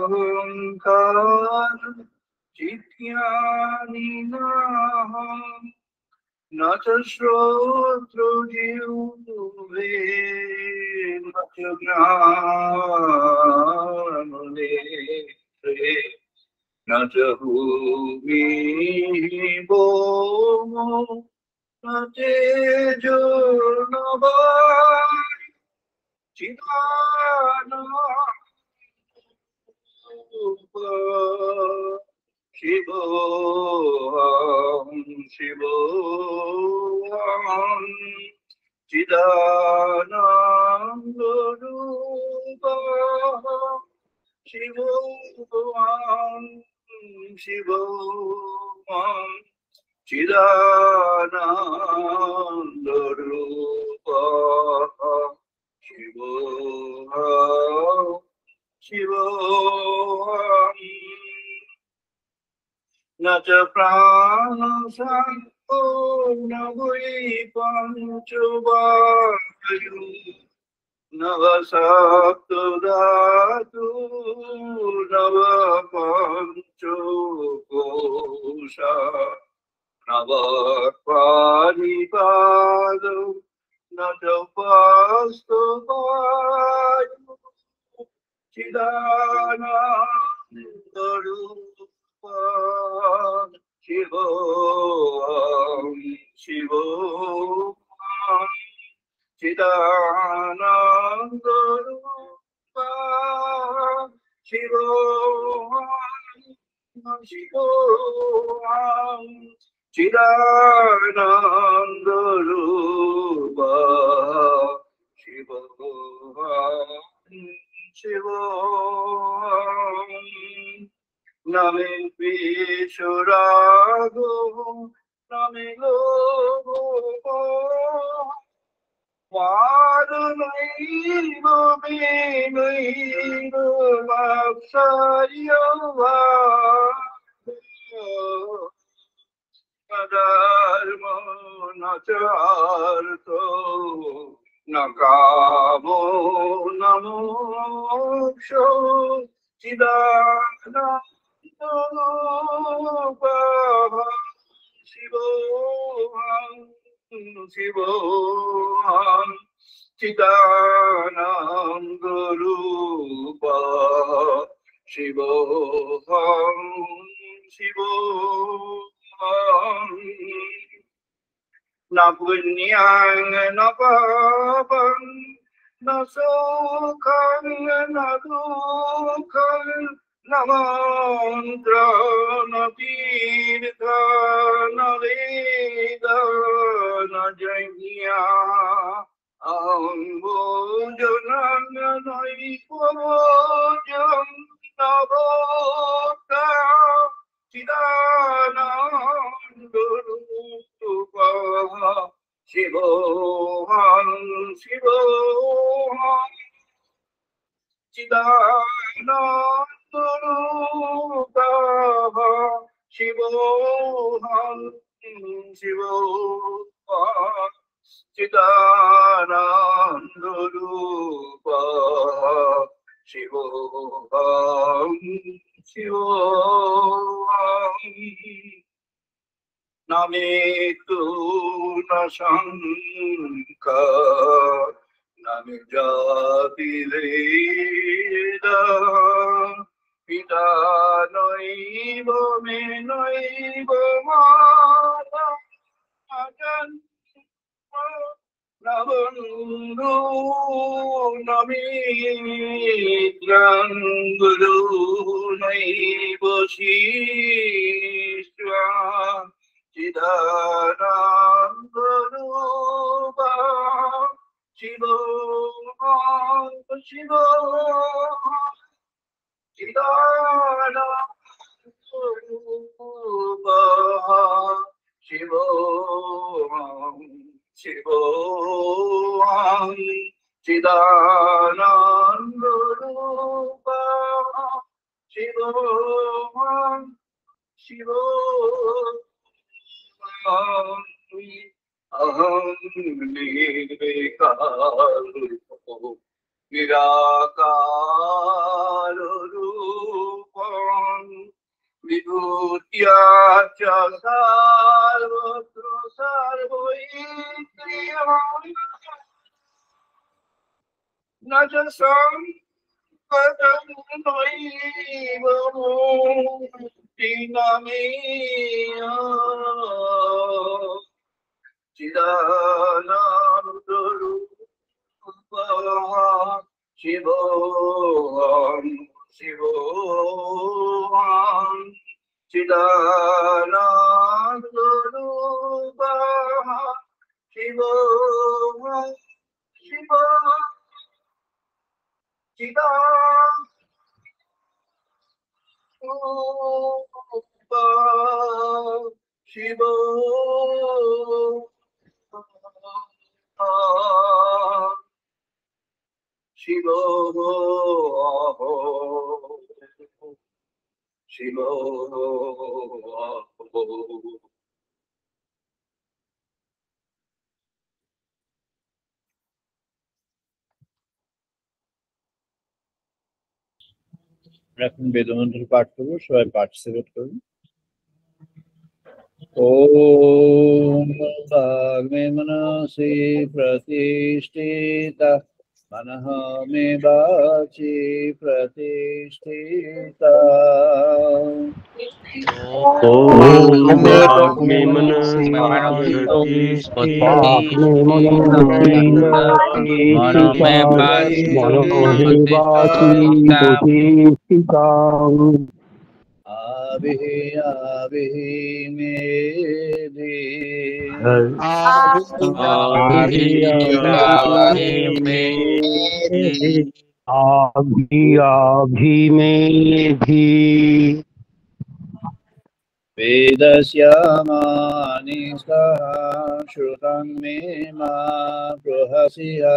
अहंकार चित्यानि नाहं न च श्रोत्रजिह्वे न च घ्राणनेत्रे न च भूमिः भौमो न तेजो न वायुः चिदानन्दरूप शिवोऽहं शिवोऽहं चिदानन्दरूपः शिवोऽहं शिवोऽहं चिदानन्दरूपः शिवोऽहं शिवोऽहम् न च प्राणसंको न वै पञ्चवायु न वा सप्तधातु न वा पञ्चकोशा न वा पाणिपादौ न च वास्तवायु चिदानन्दरूपा शिवोऽहं शिवोऽहं चिदानन्दरूपा शिवोऽहं शिवोऽहं चिदानन्दरूपा शिवोऽहं शिवोऽहं न मे द्वेषरागो न मे लोभो वादनैव मेनैव वात्सल्यो वा न धर्मो न च अर्थो न कामो न मोक्षो चिदानन्दरूपः शिवोऽहं शिवोऽहं चिदानन्दरूपः शिवोऽहं शिवोऽहं न पुण्यं न पापं न सुखं न दुःखं न मन्त्रं न तीर्थ न वेद न यज्ञः अहं भोजनं नैव भोजं न भोक्ता चिदानन्दरूपः शिवोऽहं शिवोऽहं चिदानन्दरूपः शिवोऽहं शिवोऽहं चिदानन्दरूपः शिवोऽहं शिवोऽहं न मे तु न शङ्का न मे जातिभेदः पिता नैव मे नैव माता न बन्धु न मित्रं गुरु नैव शिष्यः चिदानन्दरूपः शिवोऽहं शिवोऽहं चिदानन्दरूपः शिवोऽहं शिवोऽहं चिदानन्दरूपः शिवोऽहं शिवोऽहं अहं निर्विकारः निराकार रूपं विभूत्या च सर्वत्र सर्वैन्द्रियं न च संपदं नैव मुक्तिनमेय चिदानन्दरूपः शिवोऽहं शिवोऽहं चिदानन्दरूपः शिवोऽहं शिवोऽहं चिदानन्दरूपः शिवोऽहं शिवोऽहं এখন বেদমন্ত্র পাঠ করবো, সবাই পার্টিসিপেট করুন। ওম ভাগ্মে মনসি প্রতিষ্ঠিতা मनः मे वाचि प्रतिष्ठिता मे मनसि प्रतिष्ठिता वेदस्यामानि श्रुतं मे मा बृहस्या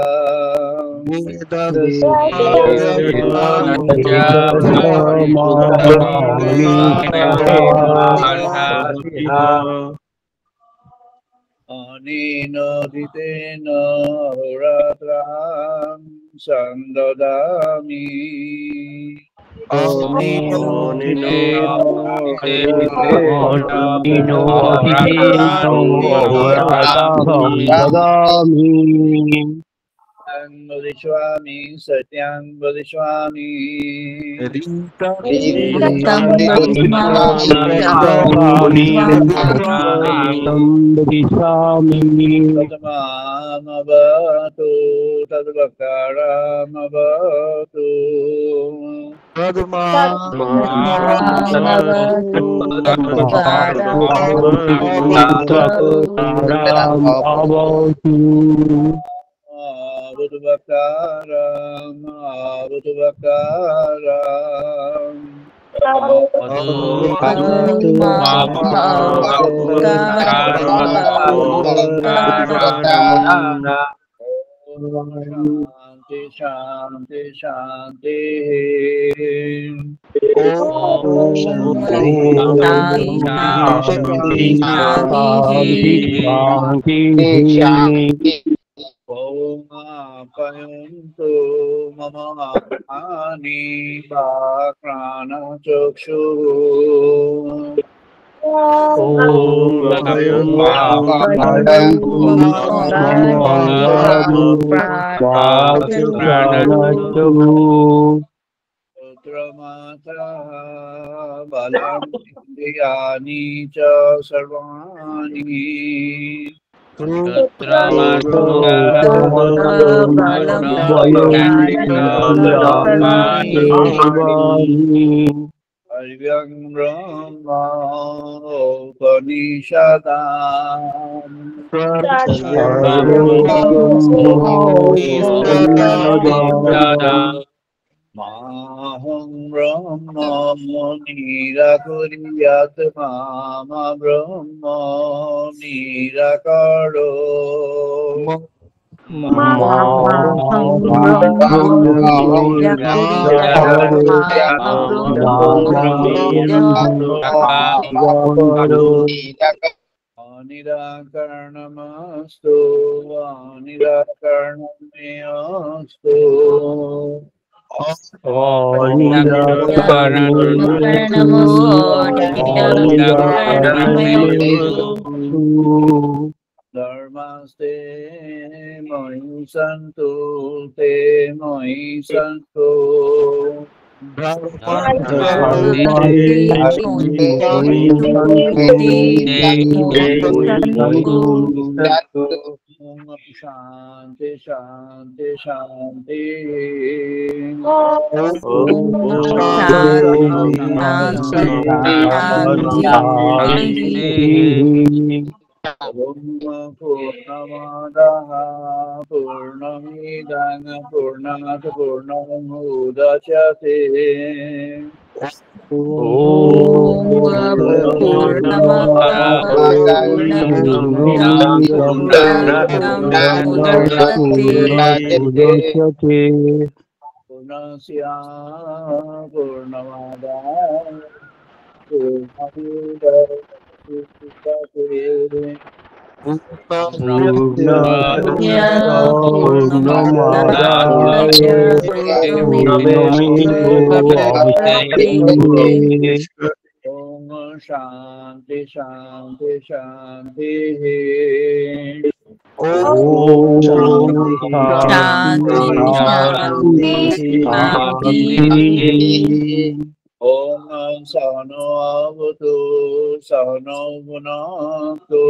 अनेनोदितेन होरात्रां संददामि वदिष्यामि सत्यं वदिष्यामि तद्मामवतु तद्वक्तारमवतु शांति शांति ओम आप्यायन्तु मम आत्मानि प्राणचक्षुः पुत्रमाता बलं इन्द्रियाणि च सर्वाणि Aryang Brahma Upanishadam Maham Brahma Nirakuriyat Mama Brahma Nirakaro निराकरणमस्तु निराकरणमेऽस्तु धर्मस्ते मयि सन्तु ते मयि सन्तु शांति शांति शांति पूर्णमादाः पूर्णमिदं पूर्णात् पूर्णमुदच्यते पूर्णस्य पूर्णमादाय पूर्णमुदच्यते ओम शांति शांति शांति ओम सहनो अवतु सहनो भुनक्तु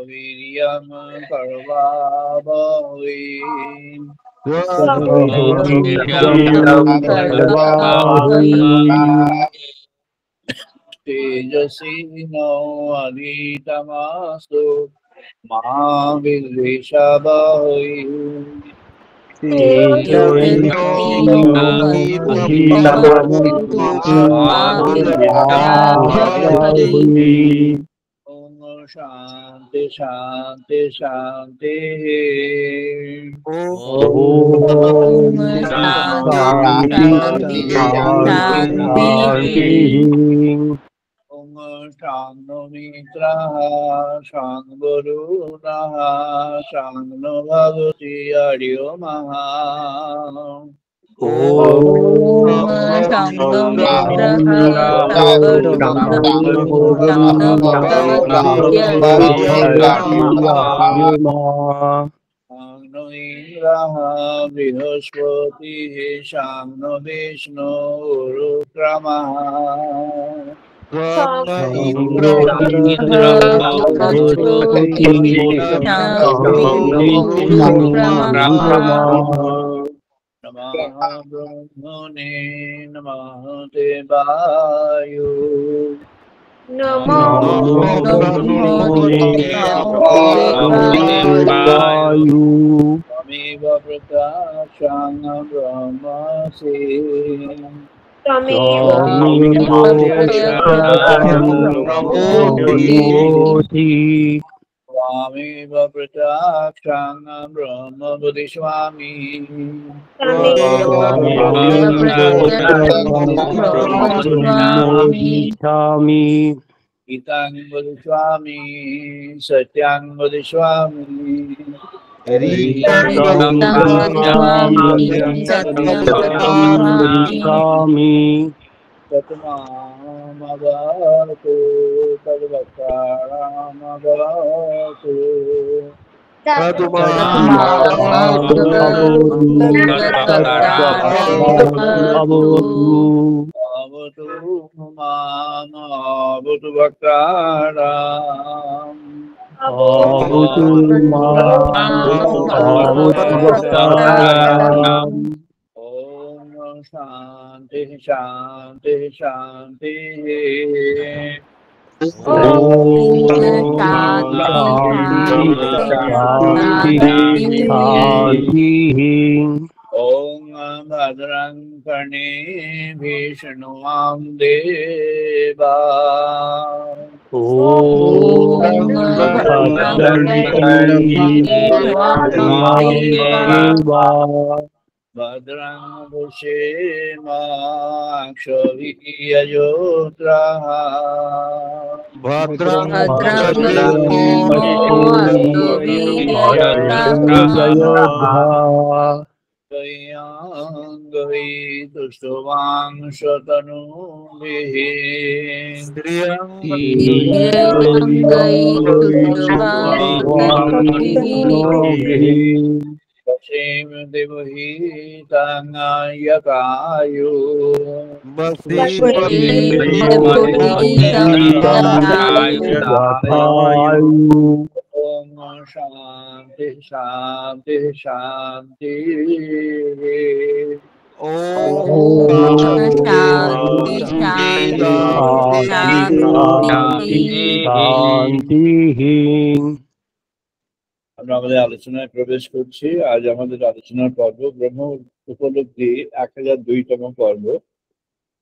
वीर्यं करवावहै तेजस्विनो अधीतमस्तु मा विद्विषावहै ओम शांति शांति शांति ओम शांनो मित्रः शांनो वरुणः शांनो भगवती हरिओ महा शांनो इंद्रः बृहस्पतिः शांनो विष्णु रुक्रमः नमः ब्रह्मणे नमः देवाय त्वमेव प्रकाशं ब्रह्मसि त्वमेव प्रकाशं ब्रह्म बोधिस्वामी गीतां बोधिस्वामी सत्यां बोधिस्वामी तत्मामवतु तद्वक्तारमवतु अवतु मामवतु वक्तारम् ओम शांति शांति शांति ओम भद्रं कर्णेभिः शृणुयाम देवा भद्रं पश्येमाक्षभिर्यजोत्रः भद्रं भद्रं पश्येमो अस्तुभिर्यजत्राः त्वय्याङ्गै तुष्टवांशतनुभिः दिव्यङ्गैस्तुष्टुवांसतनुभिः क्षेम देवहि ताङ्गायकायो यथायु ॐ शान्ति शान्ति शान्ति ॐ शान्ति शान्ति शान्ति शान्तिः আমরা আমাদের আলোচনায় প্রবেশ করছি। আজ আমাদের আলোচনার পর্ব ব্রহ্ম উপলব্ধি 1002তম পর্ব।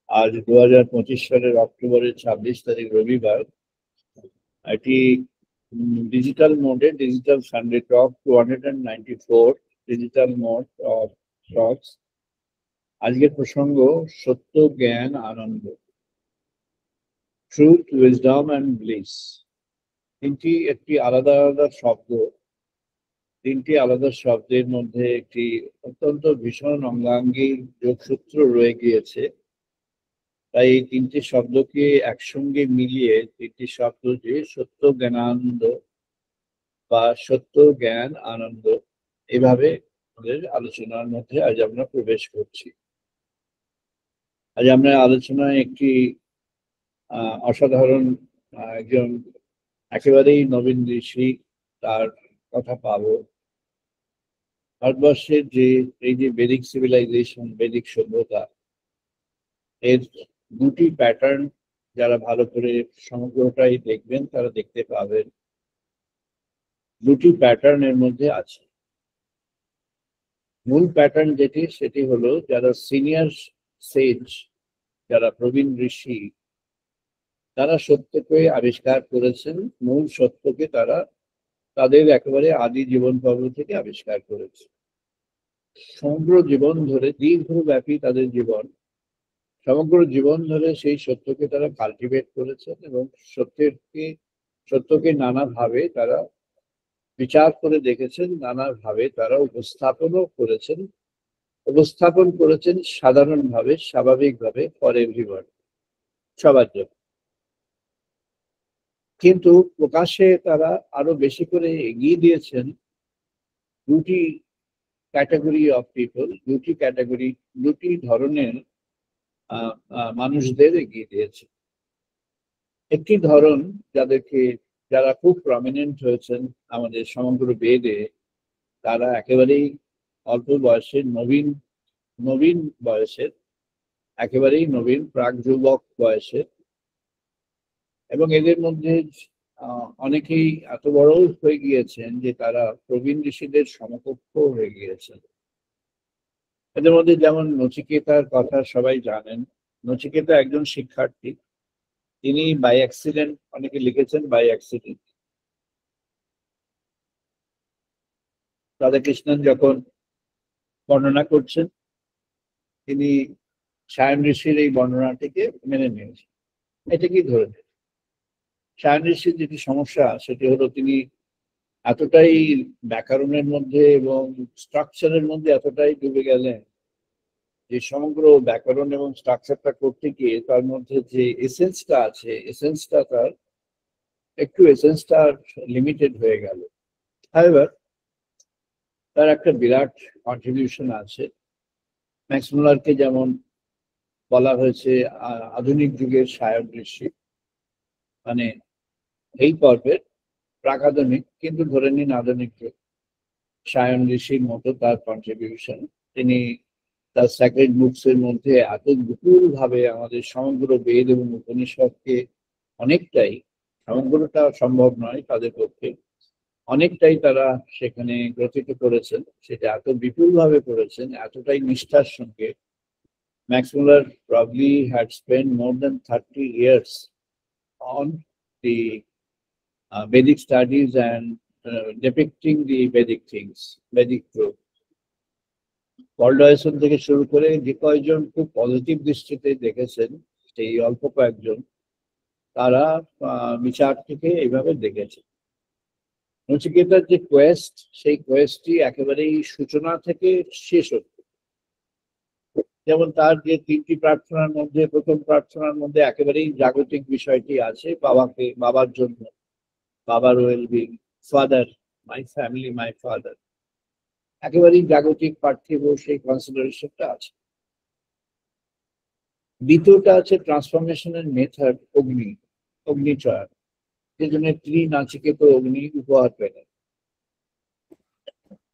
আজ 2025 সালের অক্টোবরের 26 তারিখ রবিবার। এটি ডিজিটাল মোডে digital Sunday talk 294 digital mode of talks. আজকের প্রসঙ্গ সত্য জ্ঞান আনন্দ, ট্রুথ উইজডম অ্যান্ড ব্লিস। একটি আলাদা আলাদা শব্দ, তিনটি আলাদা শব্দের মধ্যে একটি অত্যন্ত ভীষণ অঙ্গাঙ্গী যোগসূত্র রয়ে গিয়েছে। তাই এই তিনটি শব্দকে একসঙ্গে মিলিয়ে তিনটি শব্দ যে সত্য জ্ঞানানন্দ বা সত্য জ্ঞান আনন্দ, এভাবে আমাদের আলোচনার মধ্যে আজ আমরা প্রবেশ করছি। আজ আমরা আলোচনায় একটি অসাধারণ একজন একেবারেই নবীন ঋষি, তার কথা পাবো। ভারতবর্ষের এই যে বেদিক সিভিলাইজেশন, বেদিক সভ্যতা, এর দুটি প্যাটার্ন যারা ভালো করে সমগ্রটাই দেখবেন তারা দেখতে পাবেন দুটি প্যাটার্ন এর মধ্যে আছে। মূল প্যাটার্ন যেটি, সেটি হলো যারা সিনিয়র সেজ, যারা প্রবীণ ঋষি, তারা সত্যকে আবিষ্কার করেছেন। মূল সত্যকে তারা তাদের একেবারে আদি জীবন পর্ব থেকে আবিষ্কার করেছে। সমগ্র জীবন ধরে, দীর্ঘব্যাপী তাদের জীবন, সমগ্র জীবন ধরে সেই সত্যকে তারা কাল্টিভেট করেছেন এবং সত্যকে নানাভাবে তারা বিচার করে দেখেছেন, নানাভাবে তারা উপস্থাপন করেছেন সাধারণভাবে, স্বাভাবিকভাবে, ফর এভরিওয়ান, সবার জন্য। কিন্তু প্রকাশ্যে তারা আরো বেশি করে এগিয়ে দিয়েছেন দুটি ক্যাটাগরি অফ পিপল, দুটি ধরনের মানুষদের এগিয়ে দিয়েছে। একটি ধরন যারা খুব প্রমিনেন্ট হয়েছেন আমাদের সমগ্র বেদে, তারা একেবারেই অল্প বয়সের, নবীন বয়সের, একেবারেই নবীন প্রাক যুবক বয়সের, এবং এদের মধ্যে অনেকেই এত বড় হয়ে গিয়েছেন যে তারা প্রবীণ ঋষিদের সমকক্ষ হয়ে গিয়েছেন। এদের মধ্যে যেমন নচিকেতার কথা সবাই জানেন। নচিকেতা একজন শিক্ষার্থী, তিনি বাই অ্যাক্সিডেন্ট, অনেকে লিখেছেন বাই অ্যাক্সিডেন্ট, রাধাকৃষ্ণন যখন বর্ণনা করছেন, তিনি সায়ন ঋষির এই বর্ণনাটিকে মেনে নিয়েছেন, এটাকেই ধরে নেন। সায়ন ঋষির যেটি সমস্যা, সেটি হলো তিনি এতটাই ব্যাকরণের মধ্যে এবং স্ট্রাকচারের মধ্যে এতটাই ডুবে গেলেন যে সমগ্র ব্যাকরণ এবং স্ট্রাকচারটা করতে গিয়ে তার মধ্যে যে এসেন্সটা আছে, এসেন্সটা লিমিটেড হয়ে গেল। হাউএভার, তার একটা বিরাট কন্ট্রিবিউশন আছে। ম্যাক্স মুলারকে যেমন বলা হয়েছে আধুনিক যুগের সায়ন ঋষি, মানে এই পর্বের প্রাকাধুনিক, কিন্তু ধরে নিন আধুনিক যুগ, সায়ন ঋষির মতো তার কন্ট্রিবিউশন। তিনি তার স্যাক্রেড বুকস এর মধ্যে এত বিপুল ভাবে আমাদের সমগ্র বেদ এবং উপনিষদকে অনেকটাই, সমগ্রটা সম্ভব নয় তাদের পক্ষে, অনেকটাই তারা সেখানে গ্রথিত করেছেন। সেটা এত বিপুল ভাবে করেছেন, এতটাই নিষ্ঠার সঙ্গে। Max Muller probably had spent more than 30 years on the Vedic studies and depicting the Vedic things, Vedic truth. পল ডয়সন থেকে শুরু করে যে কয়েকজন খুব পজিটিভ দৃষ্টিতে দেখেছেন, সেই অল্প কয়েকজন, তারা বিচার থেকে এইভাবে দেখেছে। নচিকেতার যে কোয়েস্ট, সেই কোয়েস্টটি একেবারেই সূচনা থেকে শেষ হচ্ছে। যেমন তার যে 3টি প্রার্থনার মধ্যে, প্রথম প্রার্থনার মধ্যে একেবারেই জাগতিক বিষয়টি আছে, বাবার জন্য, বাবার wellbeing, father, my family, my father, একেবারেই জাগতিক পার্থিব সেই কনসিডারেশনটা আছে। দ্বিতীয়টা আছে ট্রান্সফরমেশনের মেথড, অগ্নিচয়ন, যে জন্য নাচিকেত অগ্নি উপহার পেলেন।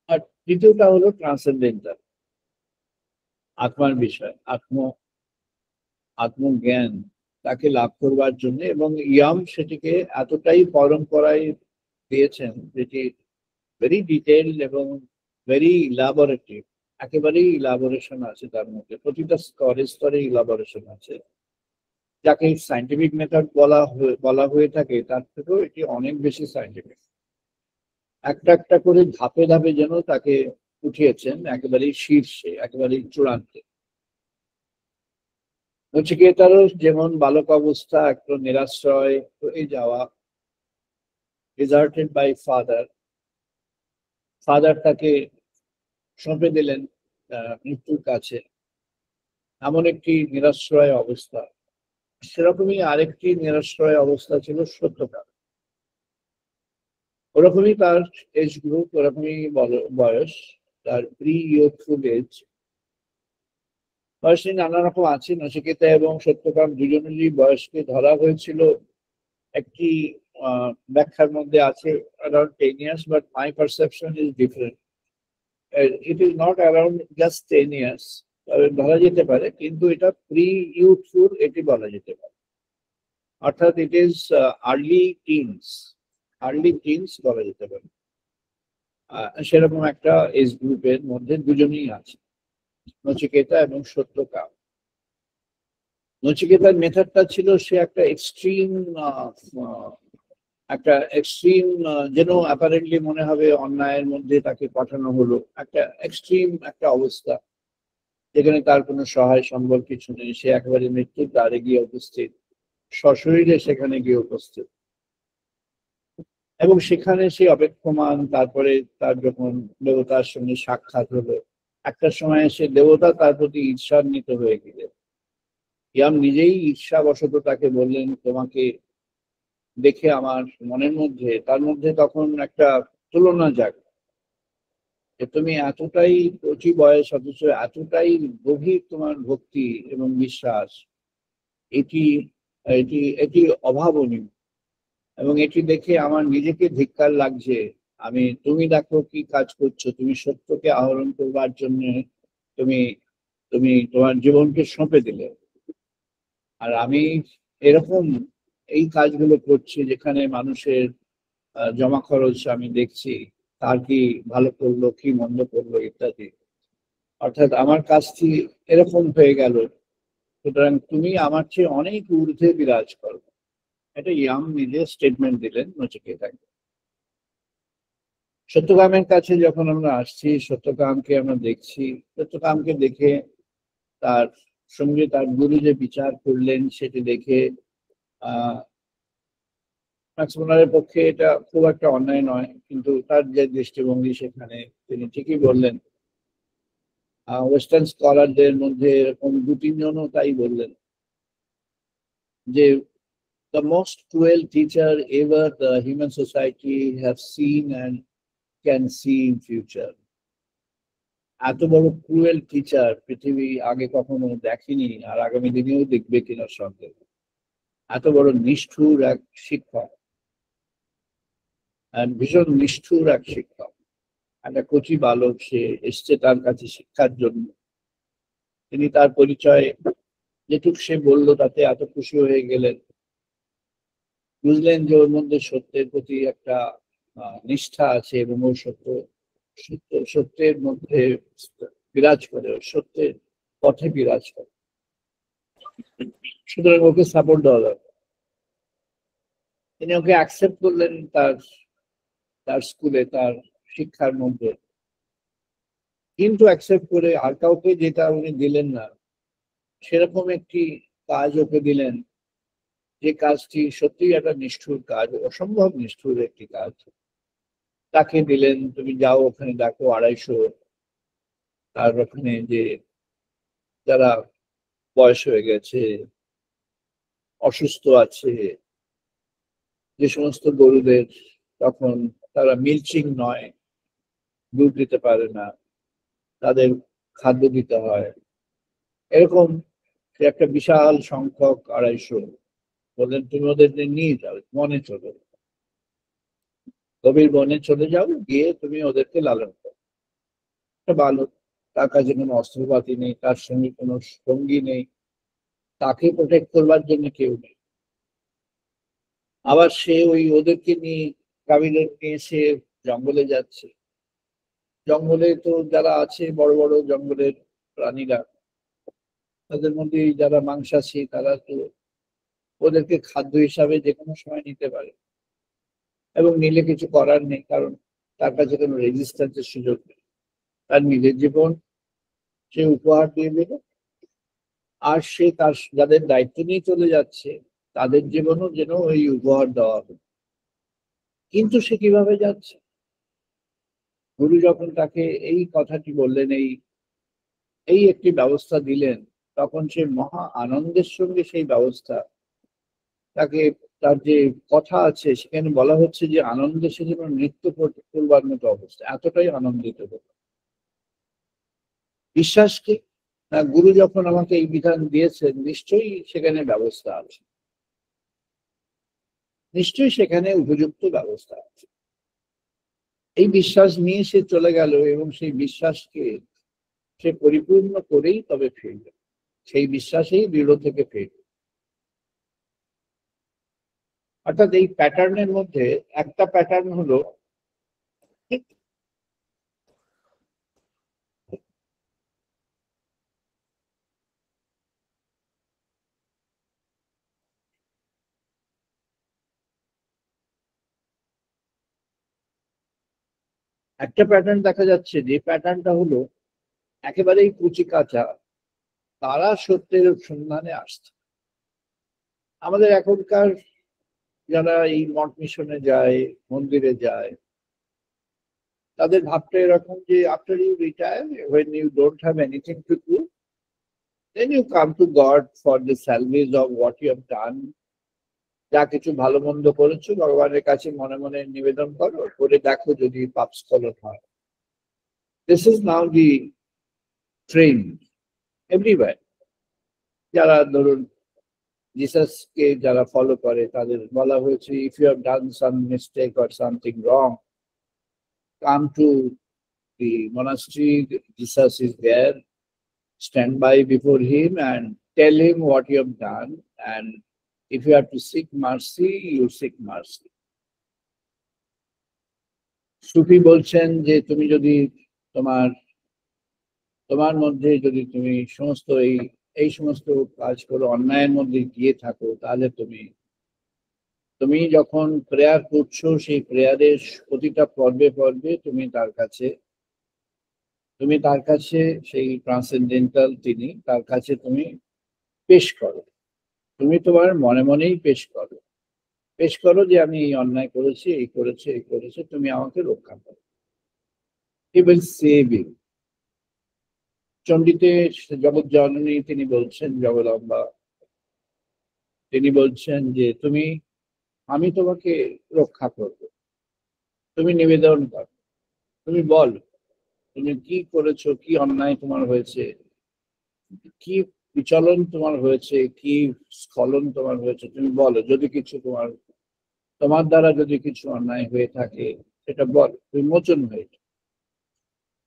আর তৃতীয়টা হলো ট্রান্সেন্ডেন্টাল, আত্মার বিষয়, আত্মজ্ঞান তাকে লাভ করবার জন্য। এবং ইয়াম সেটিকে এতটাই পরম্পরায় দিয়েছেন যেটি ভেরি ডিটেইলড এবং ভেরি ইলাবোরেটিভ, একেবারেই ইলাবোরেশন আছে তার মধ্যে, প্রতিটা স্তরে স্তরে ইলাবোরেশন আছে। যাকে সায়েন্টিফিক মেথড বলা হয়ে থাকে, তার থেকেও এটি অনেক বেশি সায়েন্টিফিক। একটা একটা করে ধাপে ধাপে যেন তাকে উঠিয়েছেন একেবারেই শীর্ষে, একেবারেই চূড়ান্তে। নচিকেতারও যেমন বালক অবস্থা একটা নিরাশ্রয় হয়ে যাওয়া, ডিজার্টেড বাই ফাদার তাকে সঁপে দিলেন মৃত্যুর কাছে, এমন একটি নিরাশ্রয় অবস্থা। সেরকমই আরেকটি নিরাশ্রয় অবস্থা ছিল সত্যকাম। ওরকমই তার এজ গ্রুপ, ওরকমই বয়স, তার প্রি ইয়ুথফুল এজ। বয়স নানা রকম আছে। নচিকেতা এবং সত্যকাম দুজনেরই বয়সকে ধরা হয়েছিল একটি ব্যাখ্যার মধ্যে আছে around 10 years, but my perception is different. It is not around just 10 years, ধরা যেতে পারে, কিন্তু এটা প্রি ইউথফুল এটি বলা যেতে পারে, অর্থাৎ ইট ইজ আর্লি টিনস বলা যেতে পারে। সেরকম একটা এজ গ্রুপের মধ্যে দুজনেই আছে, নচিকেতা এবং সত্যকাম। নচিকেতার মেথডটা ছিল সে একটা এক্সট্রিম যেন অ্যাপারেন্টলি মনে হবে অন্যায়ের মধ্যে তাকে পাঠানো হলো, একটা এক্সট্রিম একটা অবস্থা যেখানে তার কোনো সহায় সম্বল কিছু নেই। সে একেবারে মৃত্যুর দ্বারে গিয়ে উপস্থিত, সশরীরে সেখানে গিয়ে উপস্থিত, এবং সেখানে সে অপেক্ষমান। তারপরে তার যখন দেবতার সঙ্গে সাক্ষাৎ হলো, একটা সময় সে দেবতা তার প্রতি ঈর্ষান্বিত হয়ে গেলেন। ইয়াম নিজেই ঈর্ষাবশত তাকে বললেন, তোমাকে দেখে আমার মনের মধ্যে, তার মধ্যে তখন একটা তুলনা জাগ, যে তুমি এতটাই কচি বয়স, অথচ এতটাই গভীর তোমার ভক্তি এবং বিশ্বাস, এটি এটি এটি অভাবনীয়। এবং এটি দেখে আমার নিজেকে ধিক্কার লাগছে। তুমি দেখো কি কাজ করছো, তুমি সত্যকে আহরণ করবার জন্য তুমি তুমি তোমার জীবনকে সঁপে দিলে, আর আমি এরকম এই কাজগুলো করছি যেখানে মানুষের জমা খরচ আমি দেখছি, তার কি ভালো করলো কি মন্দ করলো ইত্যাদি, অর্থাৎ আমার কাজটি এরকম হয়ে গেল, সুতরাং তুমি আমার চেয়ে অনেক ঊর্ধ্বে বিরাজ করো। এটা ইয়াম নিজে স্টেটমেন্ট দিলেন নচিকেতাকে। সত্যকামের কাছে যখন আমরা আসছি, সত্যকামকে আমরা দেখছি, সত্যকামকে দেখে তার সঙ্গে তার গুরু যে বিচার করলেন সেটি দেখে ম্যাক্সমোলারের পক্ষে এটা খুব একটা অন্যায় নয়, কিন্তু তার যে দৃষ্টিভঙ্গি সেখানে তিনি ঠিকই বললেন। ওয়েস্টার্ন স্কলারদের মধ্যে এরকম 2-3 জনও তাই বললেন যে the most cruel teacher ever the human society have seen and can see in future. এত বড় ক্রুয়েল টিচার পৃথিবী আগে কখনো দেখেনি, আর আগামী দিনেও দেখবে কিনা সন্দেহ। এত বড় নিষ্ঠুর এক শিক্ষক, ভীষণ নিষ্ঠুর এক শিক্ষক। একটা কচি বালক, সে এসছে তার কাছে শিক্ষার জন্য। তিনি তার পরিচয় যেটুক সে বললো তাতে এত খুশি হয়ে গেলেন, বুঝলেন যে ওর মধ্যে সত্যের প্রতি একটা নিষ্ঠা আছে, এবং ও সত্যের মধ্যে বিরাজ করে, সত্যের পথে বিরাজ করে, সুতরাং ওকে সাপোর্ট দেওয়া দরকার। তিনি ওকে অ্যাকসেপ্ট করলেন তার স্কুলে, তার শিক্ষার মধ্যে। কিন্তু অ্যাকসেপ্ট করে আর কাউকে যেটা উনি দিলেন না, সেরকম একটি কাজ ওকে দিলেন, যে কাজটি সত্যিই একটা নিষ্ঠুর কাজ, অসম্ভব নিষ্ঠুর একটি কাজ। তাকে দিলেন, তুমি যাও ওখানে দেখো 250, আর ওখানে যে যারা বয়স হয়ে গেছে, অসুস্থ আছে, যে সমস্ত গরুদের তখন তারা মিল্চিং নয়, দুধ দিতে পারে না, তাদের খাদ্য দিতে হয়, এরকম একটা বিশাল সংখ্যক 250। বললেন তুমি ওদের নিয়ে যাও, মনে চলে গভীর বনে চলে যাও, গিয়ে তুমি ওদেরকে লালন করো। একটা বালক, তার কাছে কোনো অস্ত্রপাতি নেই, তার সঙ্গে কোনো সঙ্গী নেই, তাকে প্রোটেক্ট করবার জন্য কেউ নেই। আবার সে ওই ওদেরকে নিয়ে, কাবিলের নিয়ে সে জঙ্গলে যাচ্ছে। জঙ্গলে তো যারা আছে বড় বড় জঙ্গলের প্রাণীরা, তাদের মধ্যে যারা মাংসাশী, তারা তো ওদেরকে খাদ্য হিসাবে যে কোনো সময় নিতে পারে, এবং নিলে কিছু করার নেই, কারণ তার কাছে কোনো রেজিস্ট্যান্সের সুযোগ নেই। তার নিজের জীবন সে উপহার দিয়ে দিল, আর সে তার যাদের দায়িত্ব নিয়ে চলে যাচ্ছে তাদের জীবনও যেন ওই উপহার দেওয়া হবে। কিন্তু সে কিভাবে যাচ্ছে? গুরু যখন তাকে এই কথাটি বললেন, এই এই একটি ব্যবস্থা দিলেন, তখন সে মহা আনন্দের সঙ্গে সেই ব্যবস্থা, তাকে, তার যে কথা আছে সেখানে বলা হচ্ছে যে আনন্দে সে যেন নৃত্য করবার মতো অবস্থা, এতটাই আনন্দিত হল। বিশ্বাস কি? না, গুরু যখন আমাকে এই বিধান দিয়েছেন, নিশ্চয়ই সেখানে ব্যবস্থা আছে, নিশ্চয়ই সেখানে উপযুক্ত ব্যবস্থা আছে। এই বিশ্বাস নিয়ে সে চলে গেল, এবং সেই বিশ্বাসকে সে পরিপূর্ণ করেই তবে ফিরল, সেই বিশ্বাসেই দৃঢ় থেকে ফিরল। অর্থাৎ এই প্যাটার্নের মধ্যে একটা প্যাটার্ন হলো, একটা প্যাটার্ন দেখা যাচ্ছে, যে প্যাটার্নটা হলো একেবারেই কুচি কাঁচা, তারা সত্যের সন্ধানে আসছে। আমাদের এখনকার যারা এই মঠ মিশনে যায়, মন্দিরে যায়, তাদের ভাবটা এরকম যে after you retire, when you don't have anything to do, then you come to God for the salvage of what you have done. যা কিছু ভালো মন্দ করেছো ভগবানের কাছে মনে মনে নিবেদন করো, করে দেখো যদি পাপ স্খলন হয়। This is now the trend everywhere. যারা ধরুন জিসাসকে যারা ফলো করে, তাদের বলা হয়েছে, if you have done some mistake or something wrong, come to the monastery, Jesus is there, stand by before him and tell him what you have done, and if you have to seek mercy, you seek mercy. সুফি বলছেন যে তুমি যদি তোমার তোমার মধ্যে যদি তুমি সমস্ত এই সমস্ত কাজ করো, অন্যায়ের মধ্যে গিয়ে থাকো, তাহলে তুমি যখন প্রেয়ার করছো, সেই প্রেয়ারের প্রতিটা পর্বে পর্বে তুমি তার কাছে সেই ট্রান্সেন্ডেন্টাল তিনি, তার কাছে তুমি পেশ করো, তুমি তোমার মনে মনেই পেশ করো যে আমি এই অন্যায় করেছি, এই করেছে, এই করেছে, তুমি আমাকে রক্ষা করো। He will save you. চণ্ডীতে জগৎ জননী তিনি বলছেন, জগদম্বা তিনি বলছেন যে আমি তোমাকে রক্ষা করব, তুমি নিবেদন করো, তুমি বলো তুমি কি করেছো, কি অন্যায় তোমার হয়েছে, কি বিচলন তোমার হয়েছে, কি স্খলন তোমার হয়েছে, তুমি বলো। যদি কিছু তোমার দ্বারা যদি কিছু অন্যায় হয়ে থাকে, সেটা বলো, তুমি মোচন হয়ে যাও।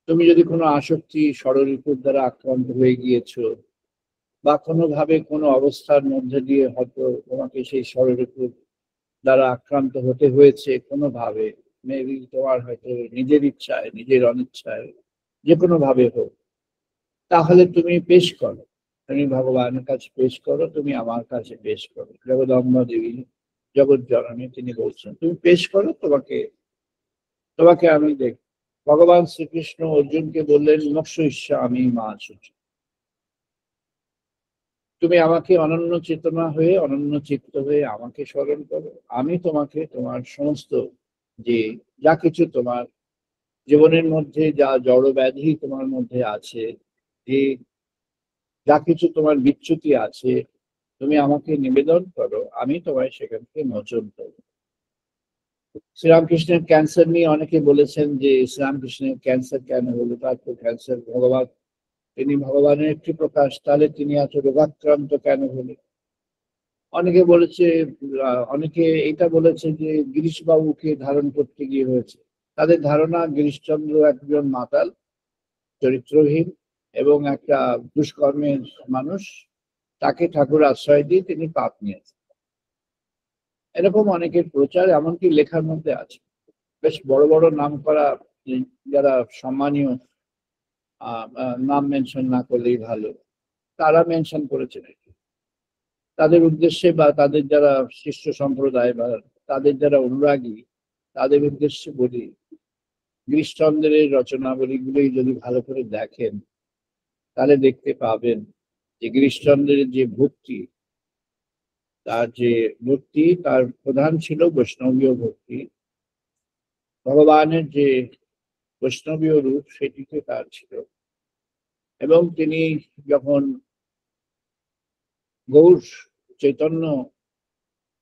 তুমি যদি কোনো আসক্তি ষড়রিপুর দ্বারা আক্রান্ত হয়ে গিয়েছো, বা কোনোভাবে কোনো অবস্থার মধ্যে দিয়ে হয়তো তোমাকে সেই ষড়রিপুর দ্বারা আক্রান্ত হতে হয়েছে, কোনোভাবে, মেবি তোমার হয়তো নিজের ইচ্ছায়, নিজের অনিচ্ছায়, যে কোনো ভাবে হোক, তাহলে তুমি পেশ করো, তুমি ভগবানের কাছে পেশ করো, তুমি আমার কাছে পেশ করো। জগদম্বা দেবী, জগৎ জননী তিনি বলছেন, তুমি পেশ করো, তোমাকে আমি ভগবান শ্রীকৃষ্ণ অর্জুনকে বললেন মোক্ষইষ্যা আমি মা শুচি, তুমি আমাকে অনন্য চেতনা হয়ে অনন্য চিত্ত হয়ে আমাকে স্মরণ করো, আমি তোমাকে তোমার সমস্ত যে যা কিছু তোমার জীবনের মধ্যে যা জড় ব্যাধি তোমার মধ্যে আছে, যে যা কিছু তোমার বিচ্যুতি আছে, তুমি আমাকে নিবেদন করো, আমি তোমায় সেখান থেকে মোচন করবো। শ্রীরামকৃষ্ণের ক্যান্সার নিয়ে অনেকে বলেছেন যে শ্রীরামকৃষ্ণের ক্যান্সার কেন হলো, তার তো ক্যান্সার ভগবান, তিনি ভগবানের একটি প্রকাশ, তাহলে তিনি এত রোগাক্রান্ত কেন হলেন। অনেকে বলেছে, অনেকে এটা বলেছে যে গিরিশ বাবুকে ধারণ করতে গিয়ে হয়েছে। তাদের ধারণা গিরিশচন্দ্র একজন মাতাল, চরিত্রহীন এবং একটা দুষ্কর্মের মানুষ, তাকে ঠাকুর আশ্রয় দিয়ে তিনি পাপ নিয়েছেন, এরকম অনেকের প্রচার, এমনকি লেখার মধ্যে আছে। বেশ বড় বড় নাম করা যারা সম্মানীয়, নাম মেনশন না করলেই ভালো, তারা মেনশন করেছেন। তাদের উদ্দেশ্যে বা তাদের যারা শিষ্য সম্প্রদায় বা তাদের যারা অনুরাগী, তাদের উদ্দেশ্যে বলি, গিরিশচন্দ্রের রচনাবলীগুলোই যদি ভালো করে দেখেন তাহলে দেখতে পাবেন যে গিরিশচন্দ্রের যে ভক্তি, তার প্রধান ছিল বৈষ্ণবীয় ভক্তি। ভগবানের যে বৈষ্ণবীয় রূপ সেটিতে তার ছিল, এবং তিনি যখন গৌর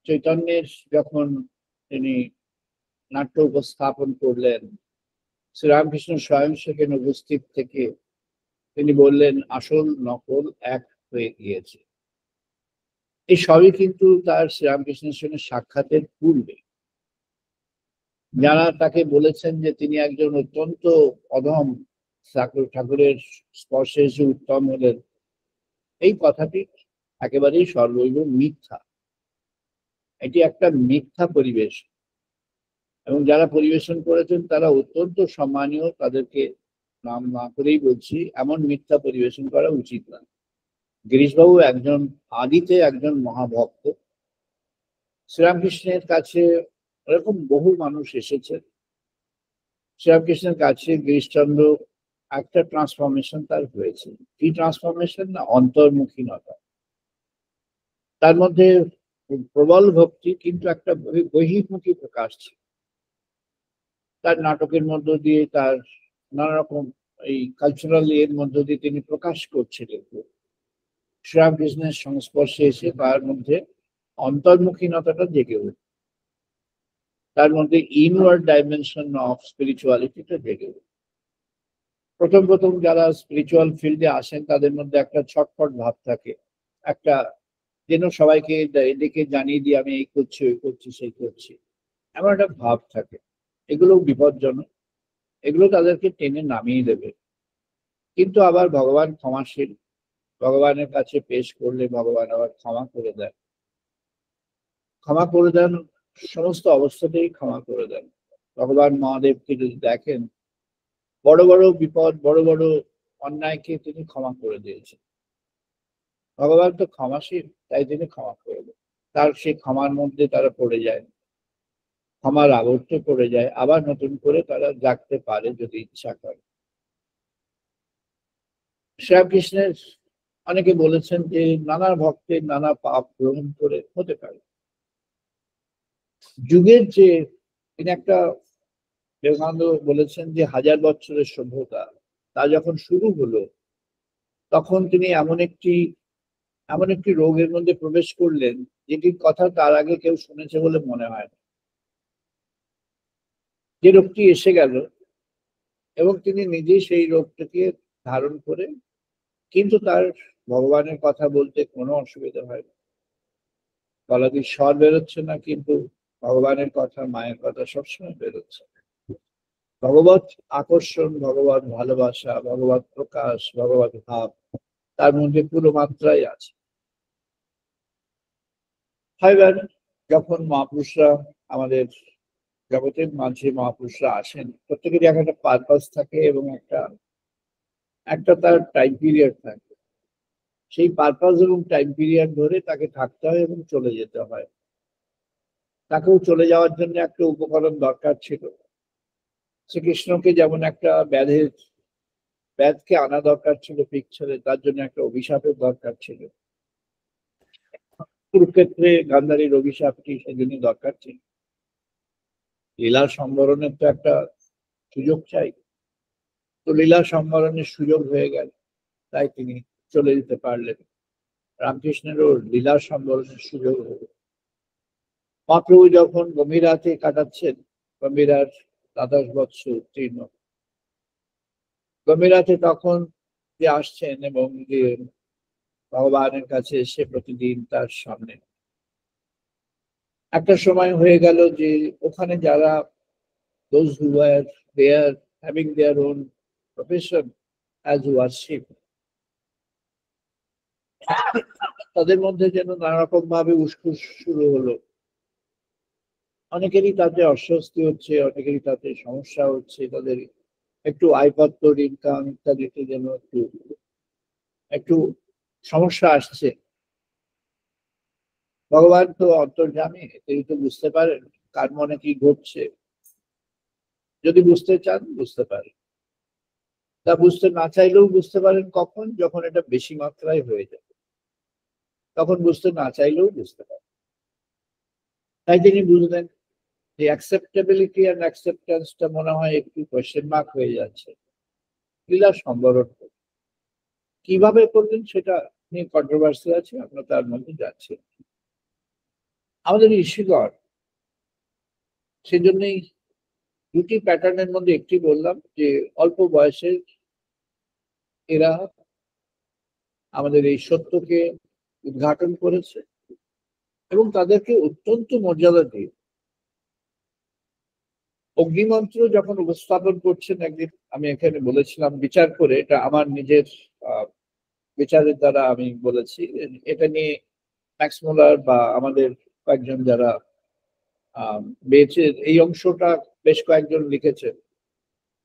চৈতন্যের যখন তিনি নাট্য উপস্থাপন করলেন, শ্রীরামকৃষ্ণ স্বয়ং সেখানে উপস্থিত থেকে তিনি বললেন আসল নকল এক হয়ে গিয়েছে। এই সবই কিন্তু তার শ্রীরামকৃষ্ণের সঙ্গে সাক্ষাতের পূর্বে। যারা তাকে বলেছেন যে তিনি একজন অত্যন্ত অধম, ঠাকুরের স্পর্শে এসে উত্তম হলেন, এই কথাটি একেবারেই সর্বৈব মিথ্যা। এটি একটা মিথ্যা পরিবেশ, এবং যারা পরিবেশন করেছেন তারা অত্যন্ত সম্মানীয়, তাদেরকে নাম না করেই বলছি, এমন মিথ্যা পরিবেশন করা উচিত না। গিরিশবাবু একজন আদিতে একজন মহাভক্ত। শ্রীরামকৃষ্ণের কাছে এরকম বহু মানুষ এসেছেন। শ্রীরামকৃষ্ণের কাছে গিরিশচন্দ্র একটা ট্রান্সফরমেশন তার হয়েছে। কি ট্রান্সফরমেশন? না, অন্তর্মুখীনতা। তার মধ্যে প্রবল ভক্তি, কিন্তু একটা বহির্মুখী প্রকাশ ছিল। তার নাটকের মধ্য দিয়ে, তার নানা রকম এই কালচারাল এর মধ্য দিয়ে তিনি প্রকাশ করছিলেন। শ্রীরামকৃষ্ণের সংস্পর্শে এসে তার মধ্যে অন্তর্মুখীনতাটা জেগে উঠল, তার মধ্যে ইনওয়ার্ড ডাইমেনশন অফ স্পিরিচুয়ালিটিটা জেগে উঠল। প্রথম প্রথম যারা স্পিরিচুয়াল ফিল্ডে আসেন তাদের মধ্যে একটা ছটফট ভাব থাকে, একটা যেন সবাইকে এদিকে জানিয়ে দিয়ে আমি এই করছি, ওই করছি, সেই করছি, এমন একটা ভাব থাকে। এগুলো বিপজ্জনক, এগুলো তাদেরকে টেনে নামিয়ে দেবে। কিন্তু আবার ভগবান ক্ষমাশীল, ভগবানের কাছে পেশ করলে ভগবান আবার ক্ষমা করে দেন, ক্ষমা করে দেন, সমস্ত অবস্থাতেই ক্ষমা করে দেন। ভগবান মহাদেবকে যদি দেখেন, বড় বড় বিপদ, বড় বড় অন্যায়কে তিনি ক্ষমা করে দিয়েছেন। ভগবান তো ক্ষমাশীল, তাই তিনি ক্ষমা করে দেন। তার সেই ক্ষমার মধ্যে তারা পড়ে যায়, ক্ষমার আবর্তে পড়ে যায়, আবার নতুন করে তারা জাগতে পারে যদি ইচ্ছা করে। শ্রীরামকৃষ্ণের অনেকে বলেছেন যে নানা ভক্তের নানা পাপ গ্রহণ করে হতে পারে। যুগের যে তিনি একটা বিবেকানন্দ বলেছেন যে 1000 বছরের সভ্যতা তা যখন শুরু হলো, তখন তিনি এমন একটি রোগের মধ্যে প্রবেশ করলেন যেটির কথা তার আগে কেউ শুনেছে বলে মনে হয় না। যে রোগটি এসে গেল এবং তিনি নিজেই সেই রোগটাকে ধারণ করে, কিন্তু তার ভগবানের কথা বলতে কোনো অসুবিধা হয় না, গলা দিয়ে স্বর বেরোচ্ছে না, কিন্তু ভগবানের কথা, মায়ের কথা সবসময় বেরোচ্ছে। ভগবত আকর্ষণ, ভগবত ভালোবাসা, ভগবত প্রকাশ, ভগবত ভাব তার মধ্যে পুরো মাত্রায় আছে। এবার যখন মহাপুরুষরা আমাদের জগতের মাঝে মহাপুরুষরা আসেন, প্রত্যেকেরই একটা পারপাস থাকে এবং একটা তার টাইম পিরিয়ড থাকে। সেই পারপাস এবং টাইম পিরিয়ড ধরে তাকে থাকতে হয় এবং চলে যেতে হয়। তাকেও চলে যাওয়ার জন্য একটা উপকরণ দরকার ছিল। শ্রীকৃষ্ণকে যেমন একটা ব্যাধকে আনা দরকার ছিল পিকচারে, তার জন্য একটা অভিশাপের দরকার ছিল। কুরুক্ষেত্রে গান্ধারীর অভিশাপটি সেজন্য দরকার ছিল। লীলা সম্বরণের তো একটা সুযোগ চাই, তো লীলা সম্বরণের সুযোগ হয়ে গেল, তাই তিনি চলে যেতে পারলেন। রামকৃষ্ণেরও লীলা সম্বরণের সুযোগ হলো। মহাপ্রভু যখন গম্ভীরাতে কাটাচ্ছেন, গম্ভীরার 27 বৎসর উত্তীর্ণ, গম্ভীরাতে তখন যে আসছেন এবং যে ভগবানের কাছে এসে প্রতিদিন তার সামনে, একটা সময় হয়ে গেল যে ওখানে যারা those who were there having their own profession as worship, তাদের মধ্যে যেন নানা রকম ভাবে উসখুস শুরু হলো। অনেকেরই তাতে অস্বস্তি হচ্ছে, অনেকেরই তাতে সমস্যা হচ্ছে, তাদের একটু আয়পত্র ইনকাম ইত্যাদিতে যেন একটু সমস্যা আসছে। ভগবান তো অন্তর্যামী, তিনি তো বুঝতে পারেন কার মনে কি ঘটছে। যদি বুঝতে চান বুঝতে পারেন, তা বুঝতে না চাইলেও বুঝতে পারেন কখন, যখন এটা বেশি মাত্রায় হয়ে যাবে, তখন বুঝতে না চাইলেও বুঝতে পারেন। তাই তিনি বুঝলেন যে অ্যাকসেপ্টেবিলিটি অ্যান্ড অ্যাকসেপ্টেন্সটা মনে হয় একটু কোয়েশ্চেন মার্ক হয়ে যাচ্ছে। লীলা সম্বরণ কিভাবে করলেন সেটা নিয়ে কন্ট্রোভার্সি আছে, আমরা তার মধ্যে যাচ্ছি। আমাদের ঋষিগণ সেজন্যই দুটি প্যাটার্নের মধ্যে একটি বললাম যে অল্প বয়সের এরা আমাদের এই সত্যকে উদ্ঘাটন করেছে এবং তাদেরকে অত্যন্ত মর্যাদা দিয়ে অগ্নিমন্ত্র যখন উপস্থাপন করছেন, একদিন আমি এখানে বলেছিলাম বিচার করে, এটা আমার নিজের বিচারের দ্বারা আমি বলেছি, এটা নিয়ে ম্যাক্স মুলার বা আমাদের কয়েকজন যারা বেঁচে এই অংশটা বেশ কয়েকজন লিখেছেন,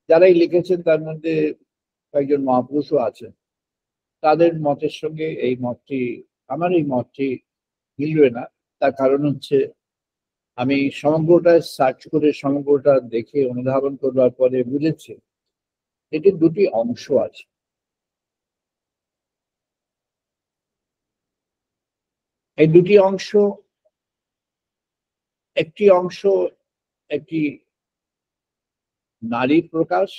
যারাই লিখেছেন তার মধ্যে কয়েকজন মহাপুরুষও আছেন। তাদের মতের সঙ্গে এই মতটি, আমার এই মতটি মিলবে না। তার কারণ হচ্ছে আমি সমগ্রটা সার্চ করে সমগ্রটা দেখে অনুধাবন করবার পরে বুঝেছি এটির দুটি অংশ আছে। এই দুটি অংশ, একটি অংশ একটি নারীর প্রকাশ,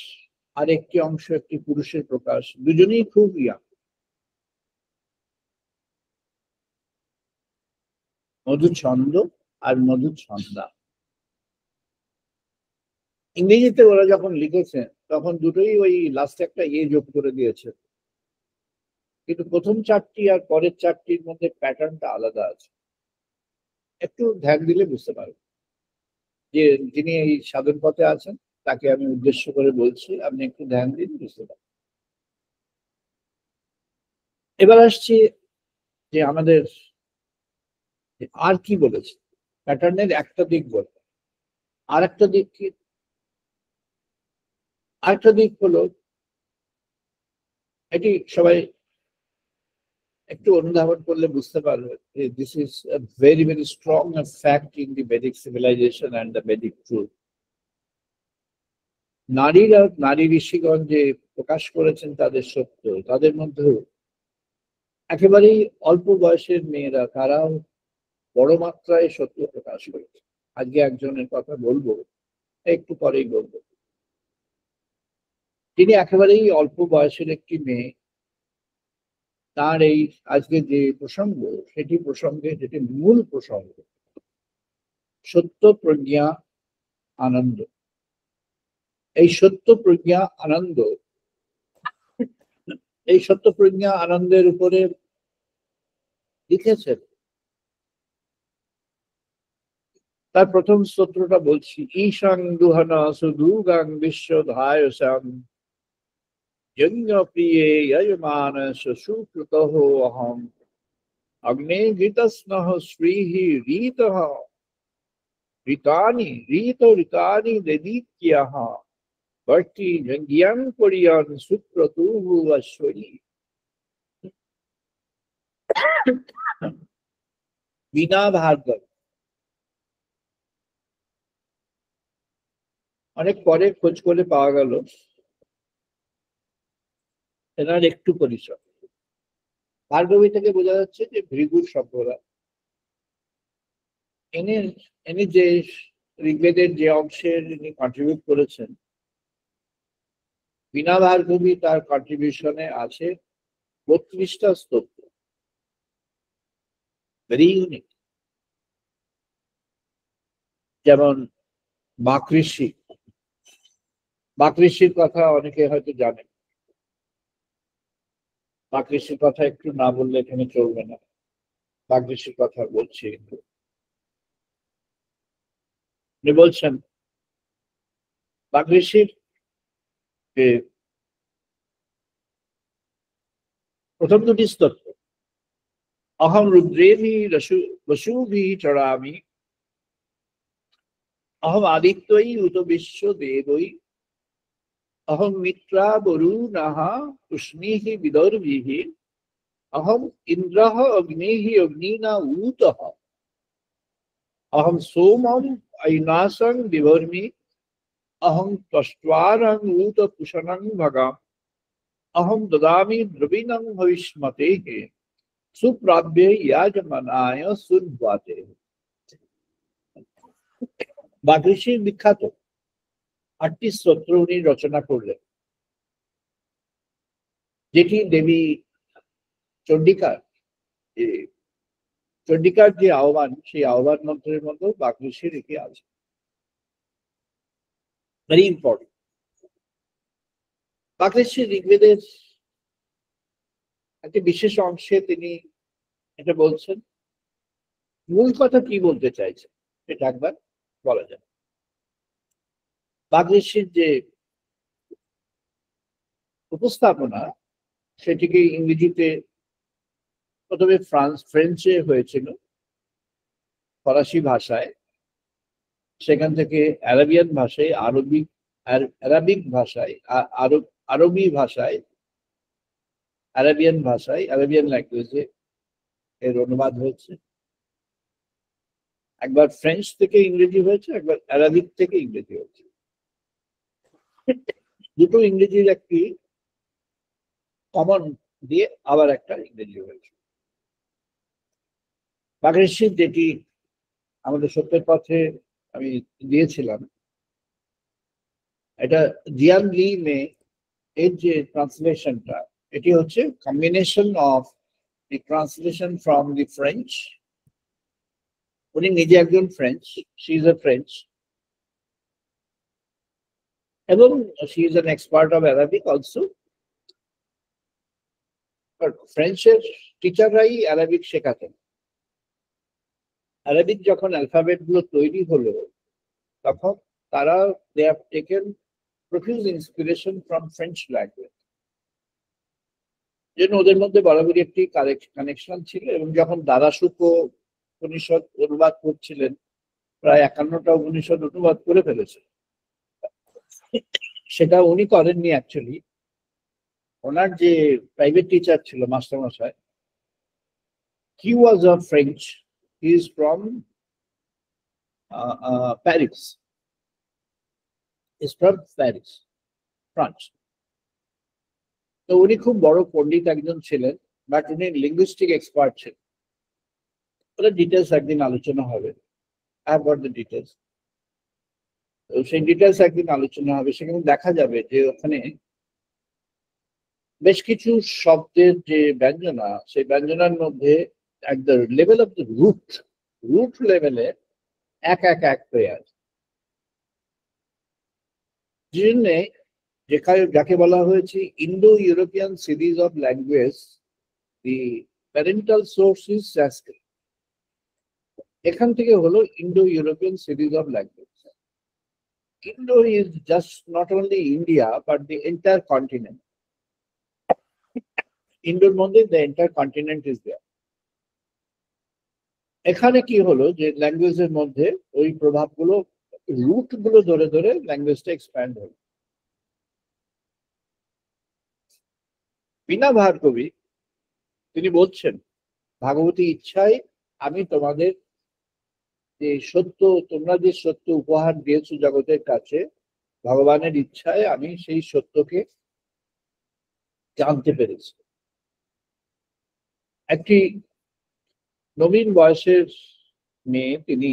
আর একটি অংশ একটি পুরুষের প্রকাশ। দুজনেই খুব ইয়াং। মধুছন্দ আর মধুছন্দা, ইংরেজিতে ওরা যখন লিখেছে তখন দুটোই ওই লাস্টে একটা যোগ করে দিয়েছে, কিন্তু প্রথম চারটি আর পরের চারটির মধ্যে প্যাটার্নটা আলাদা আছে। একটু ধ্যান দিলে বুঝতে পারবেন। যে যিনি এই সাধন পথে আছেন তাকে আমি উদ্দেশ্য করে বলছি, আপনি একটু ধ্যান দিন, বুঝতে পারবেন। এবার আসছি যে আমাদের আর কি বলেছে, প্যাটার্নের একটা দিক বলে, আর একটা দিক কি, আরেকটা দিক হলো, এটি সবাই একটু অনুধাবন করলে বুঝতে পারবে যে this is a very very strong fact in the Vedic civilization and the Vedic truth. নারীরা, নারী ঋষিগণ যে প্রকাশ করেছেন তাদের সত্য, তাদের মধ্যেও একেবারেই অল্প বয়সের মেয়েরা তারাও বড় মাত্রায় সত্য প্রকাশ করেছে। আজকে একজনের কথা বলবো, একটু পরেই বলবো। তিনি একেবারেই অল্প বয়সের একটি মেয়ে, তার এই আজকে যে প্রসঙ্গ, সেটি প্রসঙ্গে যেটি মূল প্রসঙ্গ, সত্য প্রজ্ঞা আনন্দ। এই সত্য প্রজ্ঞা আনন্দ, এই সত্য প্রজ্ঞা আনন্দের উপরে লিখেছেন। তার প্রথম স্তোত্রটা বলছি, ঈশাং দুহনা সুদুগাং বিশ্বধায়সাং যজ্ঞ প্রিয়ে যজমানস সুকৃতঃ অহং অগ্নে ঘৃতস্নঃ শ্রীঃ রীতঃ ঋতানি দদিত্যঃ ভর্তি যজ্ঞাং পরিয়ং সুক্রতুঃ অশ্বরী। বীণা ভার্গব অনেক পরে খোঁজ করে পাওয়া গেল এনার একটু পরিচয়। ভার্গবী থেকে বোঝা যাচ্ছে যে ভৃগুর সভ্যরা ইনি ইনি যে ঋগ্বেদের যে অংশের ইনি কন্ট্রিবিউট করেছেন, বিনা ভার্গবী তার কন্ট্রিবিউশনে আছে 32টা স্তোত্র, ভেরি ইউনিক। যেমন বাক ঋষি, বাক ঋষির কথা অনেকে হয়তো জানেন। বাক ঋষির কথা একটু না বললে এখানে চলবে না, বাক ঋষির কথা বলছি। উনি বলছেন বাক ঋষির যে প্রথম দুটি স্তোত্র, অহম রুদ্রেভি বসুভি চড়ামি, অহম আদিত্যই উত বিশ্ব দেবৈ, অহম মিত্রা বরুণাহ উষ্ণীঃ বিদর্ভিঃ, অহম ইন্দ্রঃ অগ্নিঃ অগ্নিনা ঊতঃ, অহম সোমম ঐনাসং বিভর্মি, অহম তস্ত্বারং ঊত পুষণং ভগাম, অহম দদামি দ্রবিণং ভবিষ্মতেঃ, সুপ্রাভ্যে ইয়াজমানায় সুব্বাতে। বাক ঋষির বিখ্যাত 8টি স্তোত্র উনি রচনা করলেন, যেটি দেবী চণ্ডিকার চণ্ডিকার যে আহ্বান, সেই আহ্বান মন্ত্রের মধ্যে বাক ঋষির এটি আছে। Very important. বাক ঋষি ঋগ্বেদের একটি বিশেষ অংশে তিনি এটা বলছেন। মূল কথা কি বলতে চাইছে সেটা একবার বলা যায়। বাক ঋষির যে উপস্থাপনা, সেটিকে ইংরেজিতে প্রথমে ফ্রেঞ্চে হয়েছিল, ফরাসি ভাষায়, সেখান থেকে অ্যারাবিয়ান ভাষায়, আরবিক ভাষায়, আরবি ভাষায়, আরবিয়ান ল্যাঙ্গুয়েজে এর অনুবাদ হয়েছে। একবার ফ্রেঞ্চ থেকে ইংরেজি হয়েছে, একবার আরবিক থেকে ইংরেজি হয়েছে। দুটো ইংরেজির একটি কমন দিয়ে আবার একটা ইংরেজি হয়েছে। বাক ঋষির যেটি আমাদের সত্যের পথে আমি দিয়েছিলাম, এটা জিয়ান লি মে এর যে ট্রান্সলেশনটা, এটি হচ্ছে combination of the translation from the French. উনি নিজে একজন French, she is a French, এবং she is an expert of Arabic also. ফ্রেঞ্চের টিচাররাই অ্যারাবিক শেখাতেন। অ্যারাবিক যখন অ্যালফাবেট গুলো তৈরি হলো, তখন তারা they have taken profuse inspiration from French language. যেন ওদের মধ্যে বরাবরই একটি কানেকশন ছিল। এবং যখন দাদা শুক উপনিষদ অনুবাদ করছিলেন, প্রায় 51টা উপনিষদ অনুবাদ করে ফেলেছে। সেটা উনি করেননি অ্যাকচুয়ালি, ওনার যে প্রাইভেট টিচার ছিল, মাস্টারমশাই, he was a French, he is from Paris, France. তো উনি খুব বড় পণ্ডিত একজন ছিলেন, বাট উনি লিঙ্গুইস্টিক এক্সপার্ট ছিলেন। ওটা ডিটেলস একদিন আলোচনা হবে, I have got the details. তো সেই ডিটেলস একদিন আলোচনা হবে, সেখানে দেখা যাবে যে ওখানে বেশ কিছু শব্দের যে ব্যঞ্জনা, সেই ব্যঞ্জনার মধ্যে at the level of the root লেভেলে এক হয়ে আছে। জন্যে যাকে বলা হয়েছে Indo European series of language, the parental source is Sanskrit. এখান থেকে হলো Indo European series of language. Indo is just not only India but the entire continent. ইন্ডোর মধ্যে the entire continent is there. এখানে কি হলো যে ল্যাঙ্গুয়েজের মধ্যে ওই প্রভাবগুলো, রুট গুলো ধরে ধরে ল্যাঙ্গুয়েজটা এক্সপ্যান্ড হলো। বিনা ভার্গবী তিনি বলছেন, ভাগবতী ইচ্ছায় আমি তোমাদের যে সত্য, তোমরা যে সত্য উপহার দিয়েছো জগতের কাছে, ভগবানের ইচ্ছায় আমি সেই সত্যকে জানতে পেরেছি। একটি নবীন বয়সের মেয়ে, তিনি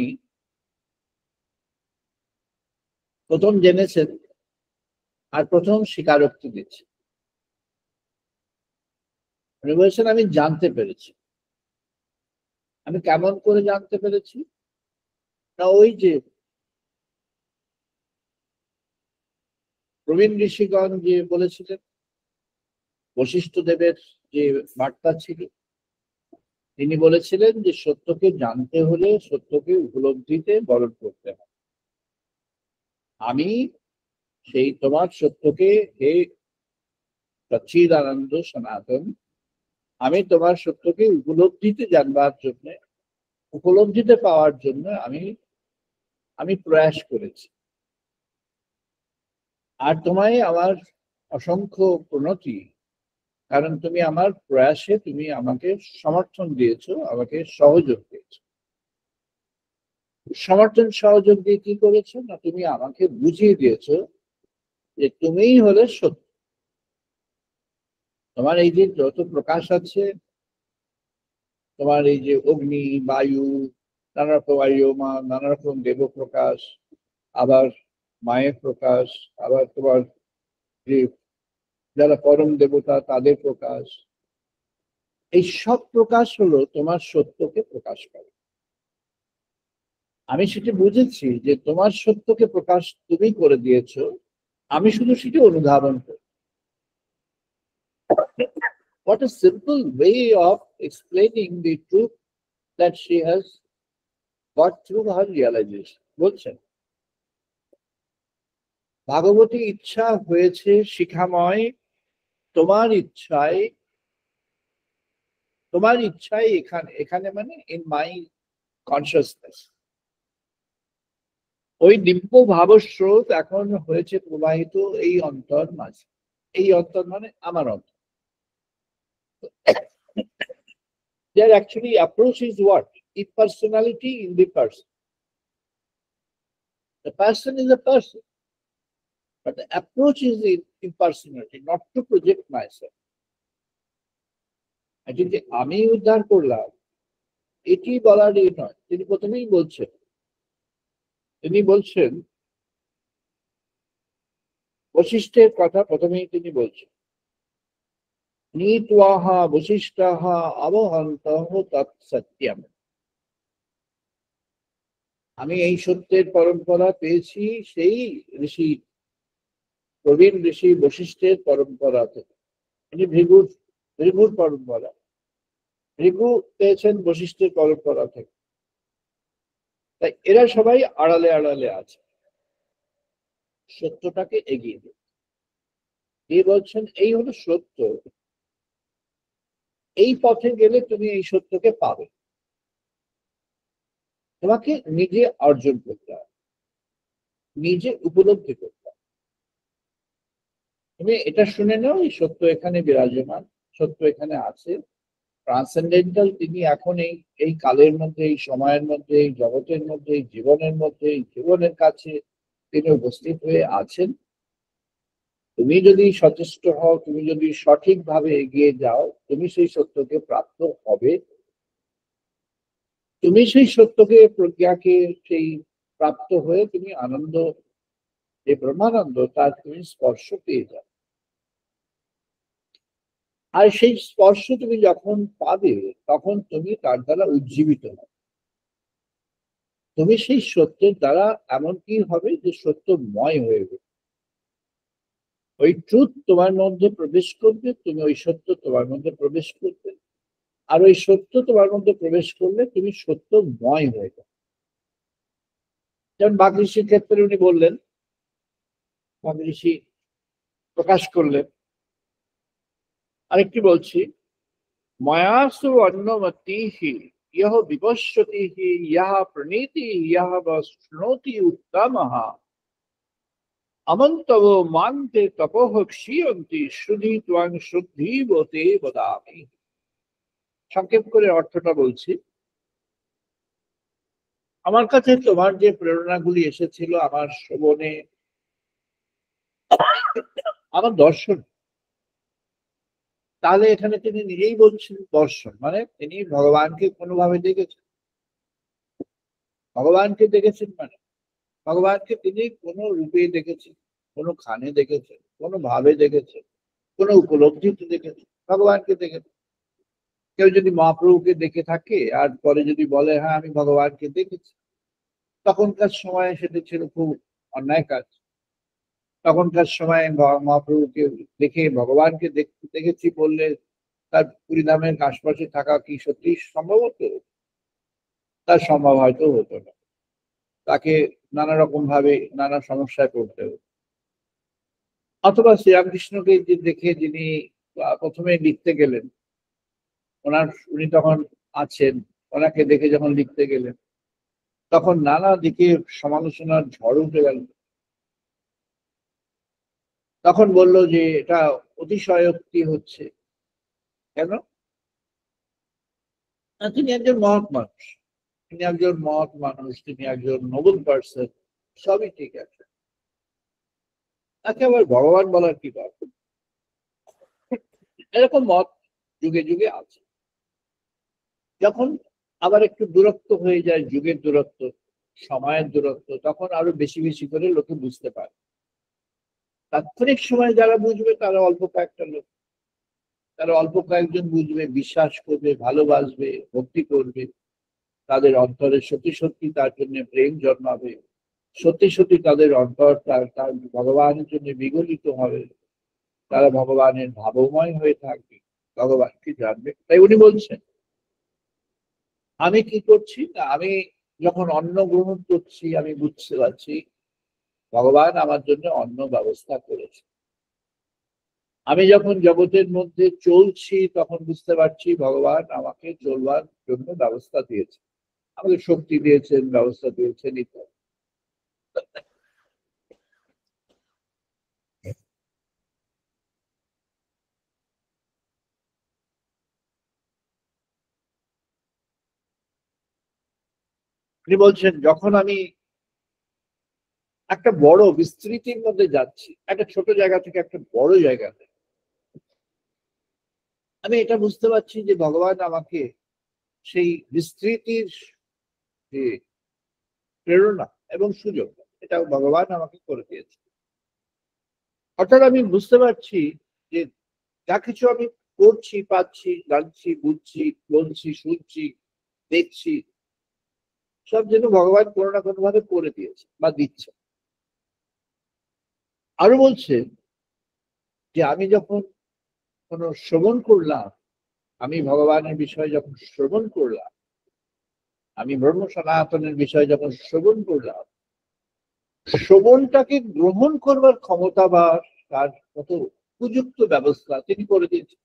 প্রথম জেনেছেন আর প্রথম স্বীকারোক্তি দিচ্ছে। উনি বলছেন আমি জানতে পেরেছি। আমি কেমন করে জানতে পেরেছি? না, ওই যে প্রবীণ ঋষিগণ যে বলেছিলেন, বশিষ্ঠ দেবের যে বার্তা ছিল, তিনি বলেছিলেন যে সত্যকে জানতে হলে সত্যকে উপলব্ধিতে বরণ করতে হবে। আমি সেই তোমার সত্যকে, হে সচ্চিদানন্দ সনাতন, আমি তোমার সত্যকে উপলব্ধিতে জানবার জন্য, উপলব্ধিতে পাওয়ার জন্য আমি প্রয়াস করেছি। আর তোমায় আমার অসংখ্য প্রণতি, কারণ তুমি আমার প্রয়াসে তুমি আমাকে সমর্থন দিয়েছো, আমাকে সহযোগ দিয়েছো। সমর্থন সহযোগ দিয়ে কি করেছো? না, তুমি আমাকে বুঝিয়ে দিয়েছো যে তুমিই হলে সত্য। তোমার এই যে যত প্রকাশ আছে, তোমার এই যে অগ্নি, বায়ু, নানা রকম বায়ুমা, নানা রকম দেব প্রকাশ, আবার মায়ের প্রকাশ, আবার তোমার যে যারা পরম দেবতা তাদের প্রকাশ, এই সব প্রকাশ হলো তোমার সত্যকে প্রকাশ করে। আমি সেটা বুঝেছি যে তোমার সত্যকে প্রকাশ তুমি করে দিয়েছো, আমি শুধু সেটি অনুধাবন করি। What a simple way of explaining the truth that she has got through her realization. বলছেন, ভাগবতী ইচ্ছা হয়েছে শিখাময়, তোমার ইচ্ছায়, তোমার ইচ্ছায় এখানে, এখানে মানে ইন মাই কনসিয়াসনেস। ওই দিব্য ভাবস্রোত এখন হয়েছে প্রবাহিত এই অন্তর মাঝে। এই অন্তর মানে আমার অন্তর। Their actually approach is what? Impersonality in the person. The person is a person, but the approach is in impersonality, not to project myself. এটি যে আমি উদ্ধার করলাম এটি বলারই নয়। তিনি প্রথমেই বলছেন, তিনি বলছেন বশিষ্ঠের কথা প্রথমেই তিনি বলছেন, নীত্বাহা বশিষ্টাহ অবহন্তঃ তৎসত্যম। আমি এই সত্যের পরম্পরা পেয়েছি সেই ঋষি, প্রবীণ ঋষি বশিষ্ঠের পরম্পরা থেকে। তিনি ভৃগুর পরম্পরা, ভৃগু পেয়েছেন বশিষ্ঠের পরম্পরা থেকে। তাই এরা সবাই আড়ালে আড়ালে আছে, সত্যটাকে এগিয়ে দেয়। এই বলছেন এই হলো সত্য, এই পথে গেলে তুমি এই সত্যকে পাবে। তোমাকে নিজে অর্জন করতে হবে, নিজে উপলব্ধি করতে হবে। তুমি এটা শুনে নাও, এই সত্য এখানে বিরাজমান, সত্য এখানে আছে, ট্রান্সেন্ডেন্টাল। তিনি এখন এই কালের মধ্যে, এই সময়ের মধ্যে, এই জগতের মধ্যে, এই জীবনের মধ্যে, এই জীবনের কাছে তিনি উপস্থিত হয়ে আছেন। তুমি যদি সচেষ্ট হও, তুমি যদি সঠিকভাবে এগিয়ে যাও, তুমি সেই সত্যকে প্রাপ্ত হবে। তুমি সেই সত্যকে, প্রজ্ঞাকে, সেই প্রাপ্ত হয়ে তুমি আনন্দ, যে ব্রহ্মানন্দ, তার তুমি স্পর্শ পেয়ে যাও। আর সেই স্পর্শ তুমি যখন পাবে, তখন তুমি তার দ্বারা উজ্জীবিত হবে। তুমি সেই সত্যের দ্বারা এমন কি হবে যে সত্যময় হয়ে যাবে। ওই ট্রুথ তোমার মধ্যে প্রবেশ করবে, তুমি ওই সত্য তোমার মধ্যে প্রবেশ করবে, আর ওই সত্য তোমার মধ্যে প্রবেশ করলে তুমি সত্যময় হয়ে যাবে। যেমন বাঘ ঋষির ক্ষেত্রে উনি বললেন, বাঘ ঋষি প্রকাশ করলেন। আরেকটি বলছি, মায়াসু অন্নমতিহি ইহ বিপশ্যতিহি ইহ প্রণীতি ইহ বশ্নোতি উত্তমঃ অমন্তব মান্তে তপঃ ক্ষীয়ন্তি শ্রুধি ত্বং শুদ্ধিবতে বদামি। সংক্ষেপ করে অর্থটা বলছি। আমার কাছে তোমার যে প্রেরণাগুলি এসেছিল আমার শ্রবণে, আমার দর্শন। তাহলে এখানে তিনি নিজেই বলছেন দর্শন মানে তিনি ভগবানকে কোনোভাবে দেখেছেন। ভগবানকে দেখেছেন মানে ভগবানকে তিনি কোনো রূপে দেখেছেন, কোনো খানে দেখেছেন, কোনো ভাবে দেখেছেন, কোনো উপলব্ধিতে দেখেছেন, ভগবানকে দেখেছেন। কেউ যদি মহাপ্রভুকে দেখে থাকে আর পরে যদি বলে হ্যাঁ আমি ভগবানকে দেখেছি, তখনকার সময় সেটা ছিল খুব অন্যায় কাজ। তখনকার সময় মহাপ্রভুকে দেখে ভগবানকে দেখেছি বললে তার পুরীধামের আশপাশে থাকা কি সত্যি সম্ভব হতো? তার সম্ভব হয়তো হতো না। তাকে নানা রকম ভাবে নানা সমস্যায় পড়তে হতো। অথবা শ্রীরামকৃষ্ণকে যে দেখে যিনি প্রথমে লিখতে গেলেন, উনি তখন আছেন, ওনাকে দেখে যখন লিখতে গেলেন তখন নানা দিকে সমালোচনার ঝড় উঠে গেল। তখন বলল যে এটা অতিশয়োক্তি হচ্ছে। কেন? তিনি একজন মহৎ মানুষ, তিনি একজন মহৎ মানুষ, তিনি একজন নোবেল পার্সন, সবই ঠিক আছে। তাকে আবার ভগবান বলার কি দরকার? এরকম মত যুগে যুগে আছে। যখন আবার একটু দূরত্ব হয়ে যায়, যুগের দূরত্ব, সময়ের দূরত্ব, তখন আরো বেশি বেশি করে লোকে বুঝতে পারে। তাৎক্ষণিক সময় যারা বুঝবে তারা অল্প কয়েকটা লোক, তারা অল্প কয়েকজন বুঝবে, বিশ্বাস করবে, ভালোবাসবে, ভক্তি করবে, তাদের অন্তরে সত্যি সত্যি তার জন্য প্রেম জন্মাবে, সত্যি সত্যি তাদের অন্তর তার ভগবানের জন্য বিগলিত হবে, তারা ভগবানের ভাবময় হয়ে থাকবে, ভগবানকে জানবে। তাই উনি বলছেন আমি কি করছি না, আমি যখন অন্ন গ্রহণ করছি আমি বুঝতে পারছি ভগবান আমার জন্য অন্ন ব্যবস্থা করেছে। আমি যখন জগতের মধ্যে চলছি তখন বুঝতে পারছি ভগবান আমাকে চলবার জন্য ব্যবস্থা দিয়েছে, আমাকে শক্তি দিয়েছেন, ব্যবস্থা দিয়েছেন ইত্যাদি। তিনি বলছেন যখন আমি একটা বড় বিস্তৃতির মধ্যে যাচ্ছি, একটা ছোট জায়গা থেকে একটা বড় জায়গাতে, আমি এটা বুঝতে পারছি যে ভগবান আমাকে সেই বিস্তৃতির যে প্রেরণা এবং সুযোগ, এটা ভগবান আমাকে করে দিয়েছে। অর্থাৎ আমি বুঝতে পারছি যে যা কিছু আমি করছি, পাচ্ছি, জানছি, বুঝছি, বলছি, শুনছি, দেখছি, সব যেন ভগবান কোনো না কোনো ভাবে করে দিয়েছে বা দিচ্ছে। আরো বলছে যে আমি যখন কোনো শ্রবণ করলাম, আমি ভগবানের বিষয়ে যখন শ্রবণ করলাম, আমি ব্রহ্ম সনাতনের বিষয়ে যখন শ্রবণ করলাম, শ্রবণটাকে গ্রহণ করবার ক্ষমতা বা তার কত উপযুক্ত ব্যবস্থা তিনি করে দিয়েছেন।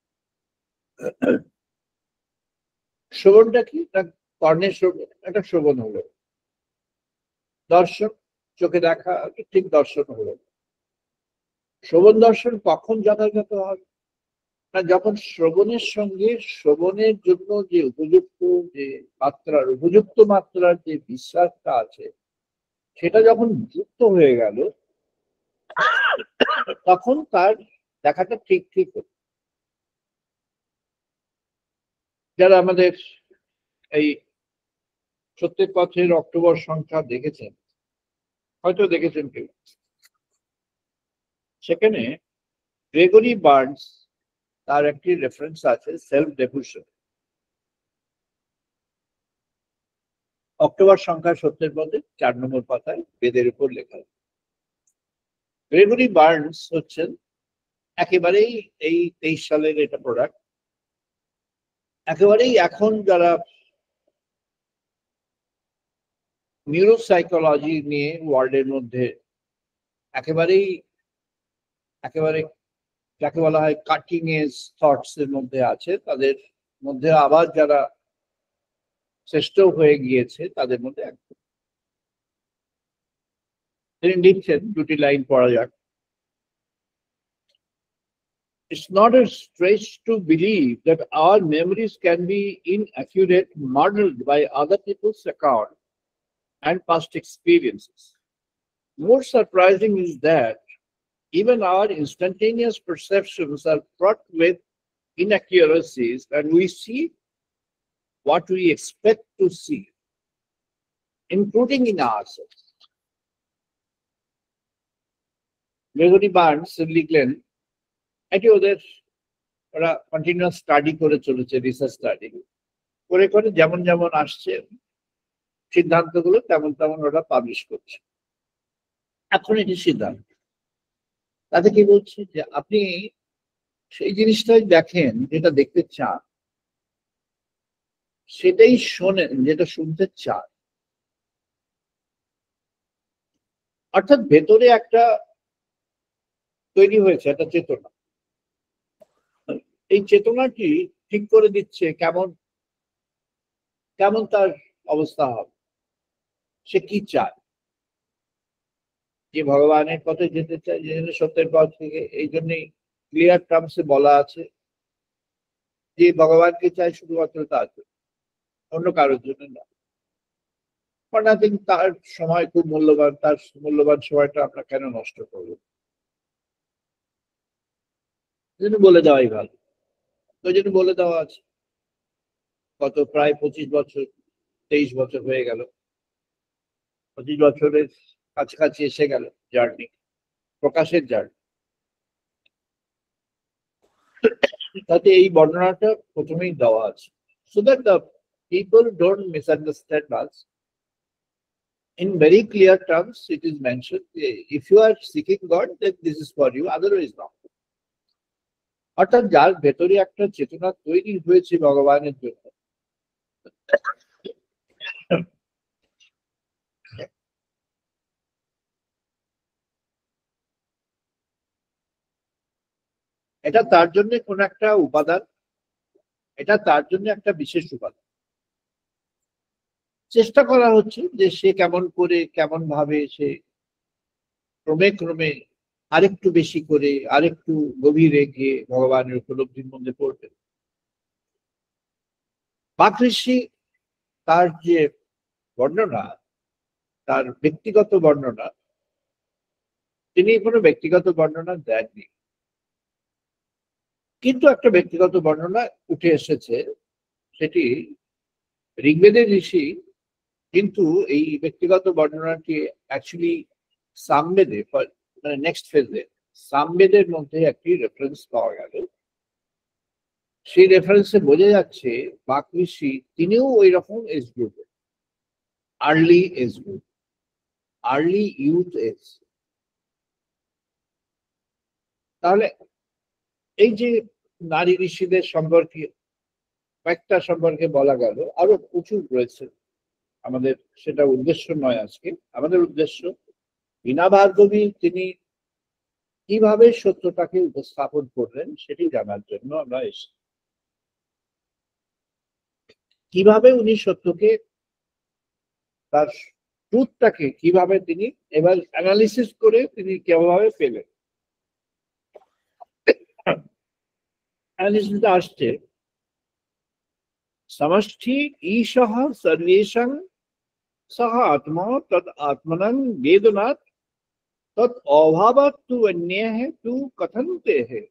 শ্রবণটা কি? কর্ণের শ্রবণ, একটা শ্রবণ হলো। দর্শন, চোখে দেখা ঠিক দর্শন হলো। শ্রবণ দর্শন কখন যথাযথ হবে না, যখন শ্রবণের সঙ্গে শ্রবণের জন্য যে উপযুক্ত যে মাত্রার, উপযুক্ত মাত্রার যে বিশ্বাসটা আছে সেটা যখন যুক্ত হয়ে গেল, তখন তার দেখাটা ঠিক ঠিক হলো। যারা আমাদের এই সত্যের পথের অক্টোবর সংখ্যা দেখেছেন, হয়তো দেখেছেন কেউ, সেখানে গ্রেগরি বার্নস তার একটি রেফারেন্স আছে সেলফ ডেফিউশন। অক্টোবর সংখ্যা সত্যের পথে 4 নম্বর পাতায় বেদের উপর লেখা। গ্রেগরি বার্নস হচ্ছেন একেবারেই এই 23 সালের এটা প্রোডাক্ট, একেবারেই এখন যারা নিউরোসাইকোলজি নিয়ে ওয়ার্ল্ডের মধ্যে একেবারেই একেবারে যাকে বলা হয় কাটিং এজ থটস এর মধ্যে আছে, তাদের মধ্যে আবার যারা শ্রেষ্ঠ হয়ে গিয়েছে তাদের মধ্যে একজন। তিনি লিখছেন, দুটি লাইন পড়া যাক। It's not a stretch to believe that our memories can be inaccurate, muddled by other people's account and past experiences. More surprising is that even our instantaneous perceptions are fraught with inaccuracies, and we see what we expect to see, including in ourselves. Gregory Burns লিখলেন, এটি ওরা continuous study করে চলেছে, research study করে করে যেমন যেমন আসছে সিদ্ধান্তগুলো তেমন তেমন ওরা পাবলিশ করছে। এখন এটি সিদ্ধান্ত, তাতে কি বলছে যে আপনি সেই জিনিসটাই দেখেন যেটা দেখতে চান, সেটাই শোনেন যেটা শুনতে চান। অর্থাৎ ভেতরে একটা তৈরি হয়েছে একটা চেতনা, এই চেতনাটি ঠিক করে দিচ্ছে কেমন কেমন তার অবস্থা হবে, সে কি চায়। যে ভগবানের পথে যেতে চায়, যে সত্যের পথ থেকে, এই জন্যই ক্লিয়ার টার্মসে বলা আছে যে ভগবানকে চায় শুধুমাত্র তার জন্য, অন্য কারোর জন্য না। তার সময় খুব মূল্যবান, তার মূল্যবান সময়টা আমরা কেন নষ্ট করবো, জন্য বলে দেওয়াই ভালো। ওই জন্য বলে দেওয়া আছে। গত প্রায় 25 বছর 23 বছর হয়ে গেল, 25 বছরের কাছাকাছি এসে গেল জার্নি, প্রকাশের জার্নি। তাতে এই বর্ণনাটা প্রথমেই দেওয়া আছে, so that the people don't misunderstand us. In very clear terms it is mentioned, if you are seeking God, then this is for you, otherwise not. অর্থাৎ যার ভেতরে একটা চেতনা তৈরি হয়েছে ভগবানের জন্য, এটা তার জন্য কোন একটা উপাদান, এটা তার জন্য একটা বিশেষ উপাদান। চেষ্টা করা হচ্ছে যে সে কেমন করে কেমন ভাবে সে ক্রমে ক্রমে আরেকটু বেশি করে আরেকটু গভীরে গিয়ে ভগবানের উপলব্ধির মধ্যে পড়বে। বাক ঋষি তার যে বর্ণনা, তার ব্যক্তিগত বর্ণনা, তিনি কোনো ব্যক্তিগত বর্ণনা দেননি, কিন্তু একটা ব্যক্তিগত বর্ণনা উঠে এসেছে, সেটি ঋগ্বেদের ঋষি কিন্তু এই ব্যক্তিগত বর্ণনাটি অ্যাকচুয়ালি সামবেদে, মানে নেক্সট ফেজে সামবেদের মধ্যে একটি রেফারেন্স পাওয়া গেল। সেই রেফারেন্সে বোঝা যাচ্ছে বাক ঋষি তিনিও ওই রকম age group, early age group, early youth age. তাহলে এই যে নারী ঋষিদের সম্পর্কে কয়েকটা সম্পর্কে বলা গেল, আরো প্রচুর রয়েছে, আমাদের সেটা উদ্দেশ্য নয় আজকে। আমাদের উদ্দেশ্য বীণা ভার্গবী তিনি কিভাবে সত্যটাকে উপস্থাপন করলেন সেটি জানার জন্য আমরা এসেছি। কিভাবে উনি সত্যকে, তার ট্রুথটাকে কিভাবে তিনি এবার অ্যানালিসিস করে তিনি কিভাবে পেলেন। অ্যানালিসিসে আসছে समष्टि ईशः सर्वेषां सः आत्मा तद आत्मनं वेदनात् तत् अभावात् तु अन्यः तु कथन्ते हैं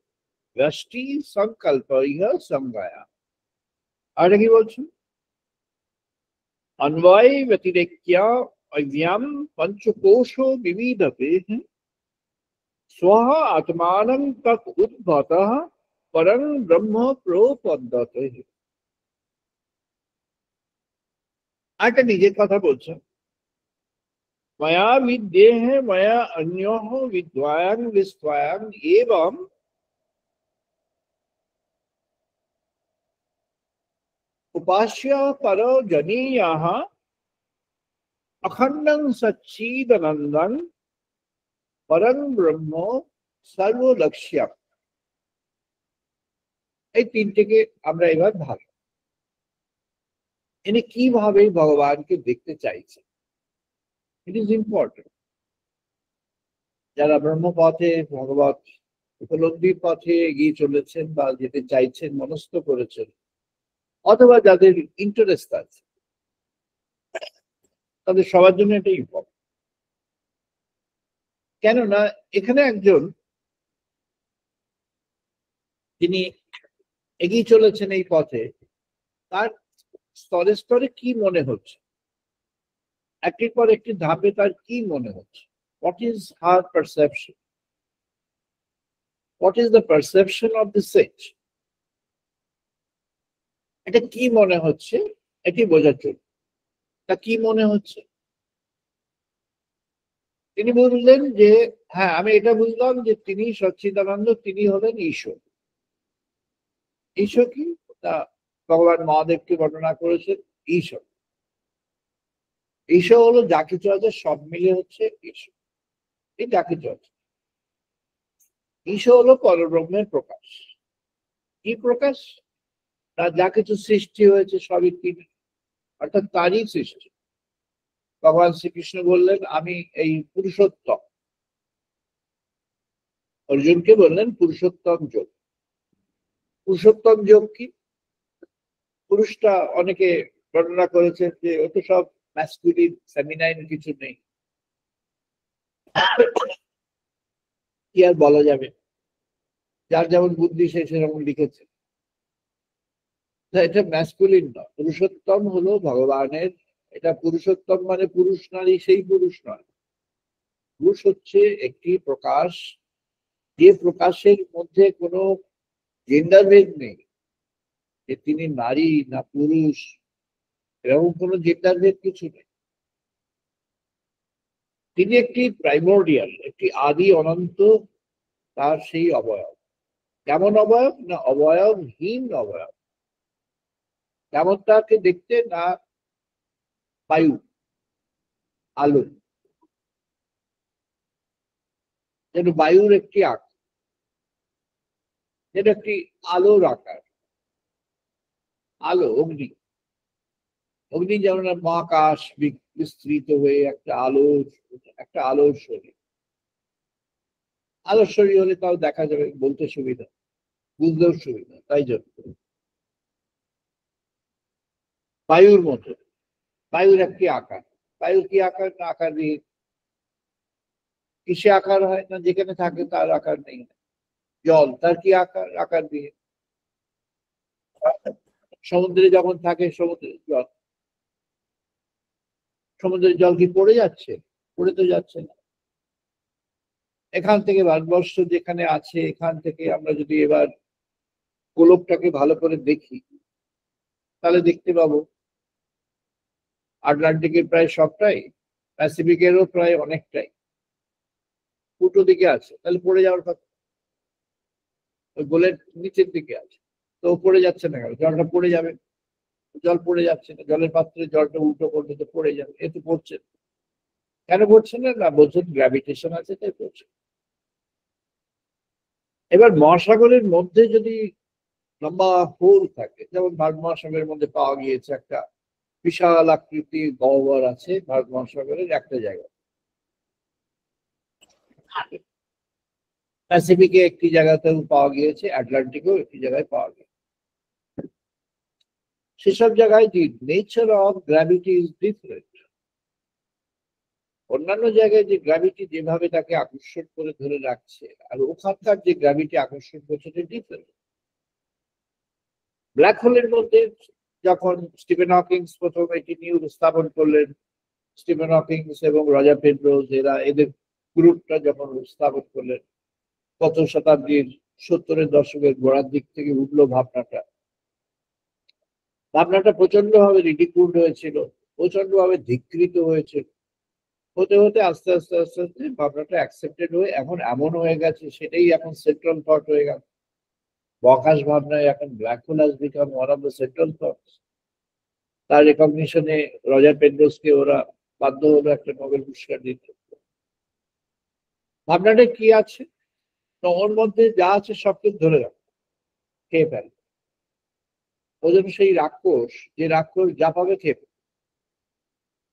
व्यष्टि संकल्पयः संज्ञया। আর কি বলছেন? अन्वय व्यतिरेक्या अव्ययं पंचकोशो विविधते स्वः आत्मानं तत् उद्भवतः परं ब्रह्म प्रोपद्यते। একটা নিজের কথা বলছেন, মায়া বিদ্যেহ মায়া অন্যঃ বিদ্বায়াং বিস্ত্বায়াং এবং উপাস্য পরো জনীয়াঃ অখণ্ডং সচ্চিদানন্দং পরং ব্রহ্ম সর্বলক্ষ্যম। এই তিনটিকে আমরা এবার ভাবি, ইনি কিভাবে ভগবানকে দেখতে চাইছে। It is important. যারা ব্রহ্মপথে ভগবত উপলব্ধির পথে এগিয়ে চলেছেন বা যেতে চাইছেন, মনস্থ করেছেন, অথবা যাদের ইন্টারেস্ট আছে, তাদের সবার জন্য এটা ইম্পর্টেন্ট। কেননা এখানে একজন তিনি এগিয়ে চলেছেন এই পথে, তার স্তরে স্তরে কি মনে হচ্ছে, একটির পর একটি ধাপে তার কি মনে হচ্ছে, what is her perception, what is the perception of the sage, এটা কি মনে হচ্ছে, এটি বোঝার জন্য। তা কি মনে হচ্ছে? তিনি বুঝলেন যে হ্যাঁ, আমি এটা বুঝলাম যে তিনি সচ্চিদানন্দ, তিনি হলেন ঈশ্বর। ঈশ্বর কি? তা ভগবান মহাদেবকে বর্ণনা করেছেন ঈশ্বর। ঈশ্বর হলো যা কিছু আছে সব মিলে হচ্ছে ঈশ্বর। এই যা কিছু আছে, ঈশ্বর হলো পরব্রহ্মের প্রকাশ। কি প্রকাশ? তার যা কিছু সৃষ্টি হয়েছে সবই তিনি, অর্থাৎ তারই সৃষ্টি। ভগবান শ্রীকৃষ্ণ বললেন আমি এই পুরুষোত্তম, অর্জুনকে বললেন পুরুষোত্তম যোগ। পুরুষোত্তম যোগ কি? পুরুষটা অনেকে বর্ণনা করেছেন যে ওটা সব ম্যাসকুলিন ফেমিনাইন কিছু নেই, কি আর বলা যাবে, যার যেমন বুদ্ধি সে সেরকম লিখেছে। এটা ম্যাসকুলিন নয়, পুরুষোত্তম হলো ভগবানের। এটা পুরুষোত্তম মানে পুরুষ নারী সেই পুরুষ নয়। পুরুষ হচ্ছে একটি প্রকাশ, যে প্রকাশের মধ্যে কোনো জেন্ডার ভেদ নেই, যে তিনি নারী না পুরুষ, এরকম কোনো জেন্ডার ভেদ কিছু নেই। তিনি একটি প্রাইমোর্ডিয়াল, একটি আদি অনন্ত, তার সেই অবয়ব। কেমন অবয়ব? না অবয়বহীন অবয়ব। কেমন তাকে দেখতে? না বায়ু, আলো, যেন বায়ুর একটি আকার, যেন একটি আলোর আকার। আলো, অগ্নি, অগ্নি যেমন মহাকাশ বিস্তৃত হয়ে একটা আলোর শরীর। আলোর শরীর হলে তাও দেখা যাবে, বলতে সুবিধা, বুঝতেও সুবিধা। তাই জন্য বায়ুর মতো, বায়ুর একটি আকার। বায়ুর কি আকার? না আকারবিহীন। কিসে আকার হয়? না যেখানে থাকে তার আকার নেই। জল, তার কি আকার? আকারবিহীন। সমুদ্রে যখন থাকে সমুদ্রের জল, সমুদ্রের জল কি পড়ে যাচ্ছে? পড়ে তো যাচ্ছে না। এখান থেকে ভারতবর্ষ যেখানে আছে, এখান থেকে আমরা যদি এবার গোলকটাকে ভালো করে দেখি, তাহলে দেখতে পাবো আটলান্টিকের প্রায় সবটাই, প্যাসিফিকেরও প্রায় অনেকটাই উল্টো দিকে আছে। তাহলে পড়ে যাওয়ার কথা, ওই গোলের নিচের দিকে আছে, তো পড়ে যাচ্ছে না কেন? জলটা পড়ে যাবে, জল পড়ে যাচ্ছে না। জলের পাত্রে জলটা উল্টো করলে তো পড়ে যাবে, এ তো পড়ছে না। কেন পড়ছে না? না বলছেন গ্র্যাভিটেশন আছে তাই পড়ছে। এবার মহাসাগরের মধ্যে যদি লম্বা হোল থাকে, যেমন ভারত মহাসাগরের মধ্যে পাওয়া গিয়েছে একটা বিশাল আকৃতির গহ্বর আছে ভারত মহাসাগরের একটা জায়গায়, প্যাসিফিকে একটি জায়গাতেও পাওয়া গিয়েছে, আটলান্টিকেও একটি জায়গায় পাওয়া গিয়েছে। সেসব জায়গায় the nature of gravity is different. অন্যান্য জায়গায় যে গ্র্যাভিটি যেভাবে তাকে আকর্ষণ করে ধরে রাখছে, আর ওখানকার যে গ্র্যাভিটি আকর্ষণ করছে ডিফারেন্ট। ব্ল্যাক হোলের মধ্যে যখন স্টিফেন হকিংস প্রথম এটি নিয়ে উপস্থাপন করলেন, স্টিফেন হকিংস এবং রজার পেনরোজ এদের গ্রুপটা যখন উপস্থাপন করলেন, গত শতাব্দীর 70-এর দশকের গোড়ার দিক থেকে উঠলো ভাবনাটা। ভাবনাটা প্রচন্ড ভাবে রিডিকুলড হয়েছিল, প্রচন্ড ভাবে ধিকৃত হয়েছিল। হতে হতে আস্তে আস্তে আস্তে আস্তে ভাবনাটা অ্যাকসেপ্টেড হয়ে এখন এমন হয়ে গেছে, সেটাই এখন সেন্ট্রাল থট হয়ে গেল। মহাকাশ ভাবনায় এখন black hole has become one of the central thoughts. তার রেকগনিশনে রজার পেনরোজকে ওরা বাধ্য হলো একটা নোবেল পুরস্কার দিতে। ভাবনাটা কি আছে? তো ওর মধ্যে যা আছে সবকে ধরে রাখ, খেয়ে ফেল। ও যেন সেই রাক্ষস, যে রাক্ষস যা পাবে খেয়ে ফেল,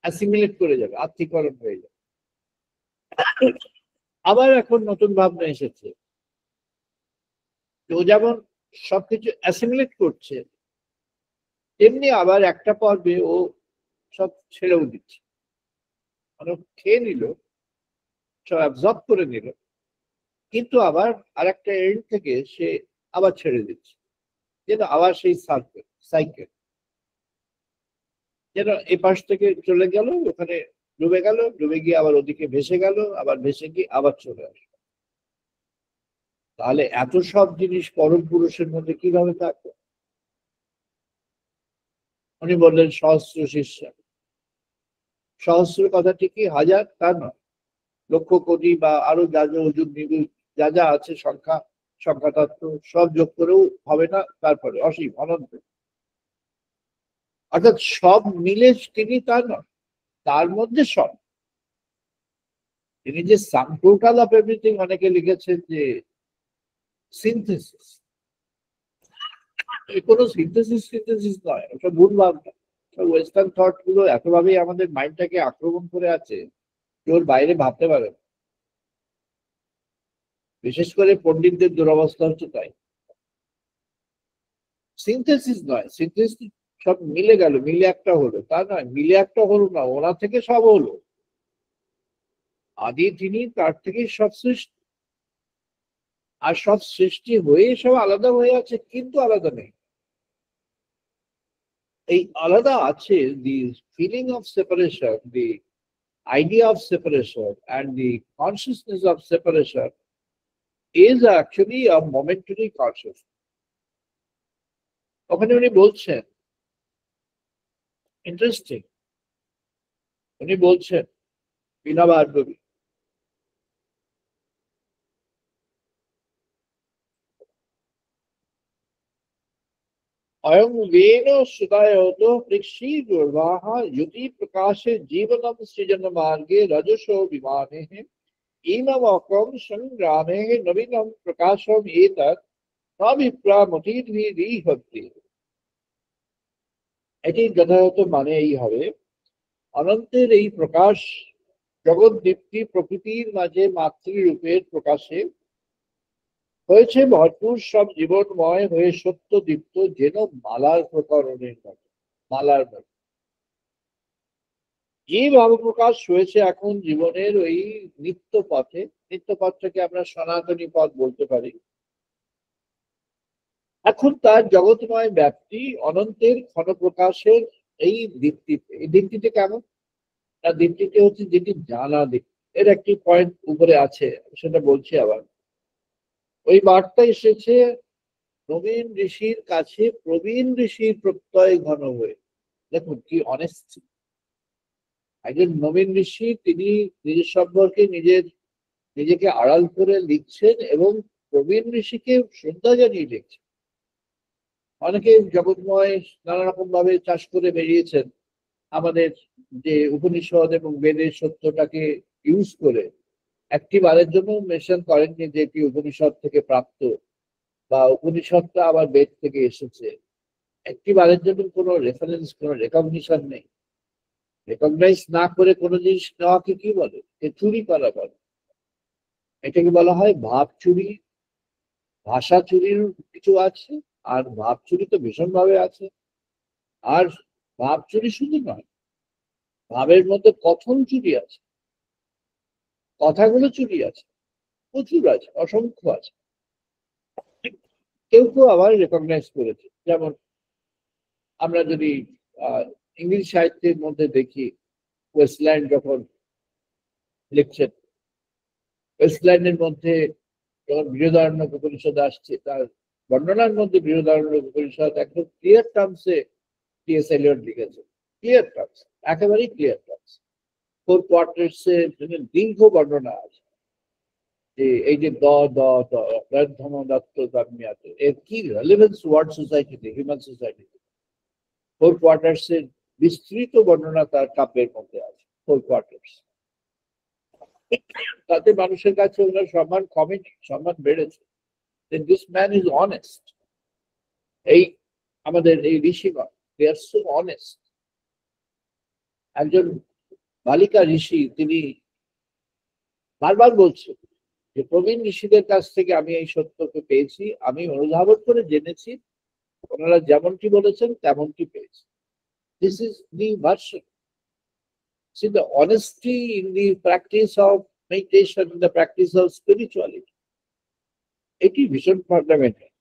অ্যাসিমিলেট করে যাবে, আত্মীকরণ হয়ে যাবে। আবার এখন নতুন ভাবনা এসেছে, ও যেমন সবকিছু অ্যাসিমিলেট করছে, তেমনি আবার একটা পর্বে ও সব ছেড়েও দিচ্ছে। মানে খেয়ে নিল, সব অ্যাবজর্ব করে নিল, কিন্তু আবার আর একটা এন্ড থেকে সে আবার ছেড়ে দিচ্ছে, যেন আবার সেই সাইকেল, যেন এ পাশ থেকে চলে গেল, ওখানে ডুবে গেল, ডুবে গিয়ে আবার ওদিকে ভেসে গেল, আবার ভেসে গিয়ে আবার চলে আসলো। তাহলে এত সব জিনিস পরম পুরুষের মধ্যে কিভাবে থাকবে? উনি বললেন সহস্র শিষ্য। সহস্র কথাটি কি হাজার, তা নয়, লক্ষ কোটি বা আরো যা যা অযুগ নিবিড় যা যা আছে সংখ্যা তত্ত্ব সব যোগ করেও হবে না, তারপরে অসীম অনন্ত, অর্থাৎ সব মিলে তিনি তা নয়, তার মধ্যে সব। তিনি যে সাম টোটাল অফ এভরিথিং, অনেকে লিখেছেন যে সিনথেসিস, কোনো সিনথেসিস নয়, ওটা ভুল ভাবনা। ওয়েস্টার্ন থট গুলো এতভাবেই আমাদের মাইন্ডটাকে আক্রমণ করে আছে, কেউ বাইরে ভাবতে পারে না। বিশেষ করে পণ্ডিতদের দুরবস্থা হচ্ছে তাই। সিনথেসিস নয়, সিনথেসিস সব মিলে গেল, মিলে একটা হলো, তা নয়, মিলে একটা হলো না, ওনা থেকে সব হলো। আদি তিনি, তার থেকে সব সৃষ্টি, আর সব সৃষ্টি হয়ে সব আলাদা হয়ে আছে, কিন্তু আলাদা নেই। এই আলাদা আছে, the feeling of separation, the idea of separation and the consciousness of separation is actually a momentary consciousness. ওখানে উনি বলছেন, ইন্টারেস্টিং, উনি বলছেন বিনা ভার্গবী, अयं वेन सुदायोतो पृक्षीर्वाः युति प्रकाशे जीवनं सृजन मार्गे रजसो विमाने ईमवकं संग्रामे नवीनं प्रकाशम एतत् नाभिप्रामतीर्भिरीहन्ति। এটি যথাযথ মানে এই হবে, অনন্তের এই প্রকাশ জগৎ দীপ্তি প্রকৃতির মাঝে মাতৃরূপের প্রকাশে হয়েছে ভরপুর, সব জীবনময় হয়ে সত্য দীপ্ত, যেন মালার প্রকরণের মতো, মালার মতো। যে ভাবপ্রকাশ হয়েছে এখন জীবনের ওই নিত্য পথে, নিত্য পথটাকে আমরা সনাতনী পথ বলতে পারি, এখন তার জগৎময় ব্যাপ্তি অনন্তের ক্ষণপ্রকাশের এই দীপ্তিতে। এই দীপ্তিতে কেমন? তার দীপ্তিতে হচ্ছে যেটি জানা দীপ্তি। এর একটি পয়েন্ট উপরে আছে, সেটা বলছি আবার। ওই বার্তা এসেছে নবীন ঋষির কাছে প্রবীণ ঋষির প্রত্যয় ঘন হয়ে। দেখুন কি অনেস্ট, একজন নবীন ঋষি, তিনি নিজের সম্পর্কে নিজেকে আড়াল করে লিখছেন এবং প্রবীণ ঋষিকে শ্রদ্ধা জানিয়ে লিখছেন। অনেকে জগৎময় নানা রকম ভাবে চাষ করে বেরিয়েছেন, আমাদের যে উপনিষদ এবং বেদের সত্যটাকে ইউজ করে একটি বারের জন্য মেনশন করেননি যে এটি উপনিষদ থেকে প্রাপ্ত বা উপনিষদটা আবার বেদ থেকে এসেছে। একটি বারের জন্য কোনো রেফারেন্স, কোনো রেকগনিশন নেই। রেকগনাইজ না করে কোনো জিনিস নেওয়াকে কি বলে? চুরি করা বলে। এটাকে বলা হয় ভাব চুরি। ভাষা চুরির কিছু আছে, আর ভাব চুরি তো ভীষণ ভাবে আছে। আর ভাব চুরি শুধু নয়, ভাবের মধ্যে কথন চুরি আছে, কথাগুলো চুরি আছে, প্রচুর আছে, অসংখ্য আছে। কেউ কেউ আবার রেকগনাইজ করেছে, যেমন আমরা যদি ইংলিশ সাহিত্যের মধ্যে দেখি, ওয়েস্টল্যান্ড যখন লিখছেন, ওয়েস্টল্যান্ডের মধ্যে যখন বৃহদারণ্যক উপনিষদ আসছে, তার বর্ণনার মধ্যে বৃহদারণ্যক উপনিষদ একদম ক্লিয়ার টার্মসে টি.এস. এলিয়ট লিখেছে, ক্লিয়ার টার্মস, একেবারেই ক্লিয়ার টার্মস। 4 কোয়ার্টার্সের দীর্ঘ বর্ণনা আছে যে এই যে ধর্ম দত্ত ধর্মিয়াতে এর কি রেলেভেন্স ওয়ার্ল্ড সোসাইটিতে, হিউম্যান সোসাইটিতে। 4 কোয়ার্টার্সের বিস্তৃত বর্ণনা তার কাব্যের মধ্যে আছে। 4 কোয়ার্টার্স, তাতে মানুষের কাছে ওনার সম্মান কমেনি, সম্মান বেড়েছে। This man is honest. এই আমাদের এই ঋষিগণ, দে আর সো অনেস্ট। একজন বালিকা ঋষি, তিনি বারবার বলছেন যে প্রবীণ ঋষিদের কাছ থেকে আমি এই সত্যকে পেয়েছি, আমি অনুধাবন করে জেনেছি, ওনারা যেমনটি বলেছেন তেমনটি পেয়েছি। This is the version. See the honesty in the practice of meditation, in the practice of spirituality. এটি ভীষণ ফান্ডামেন্টাল।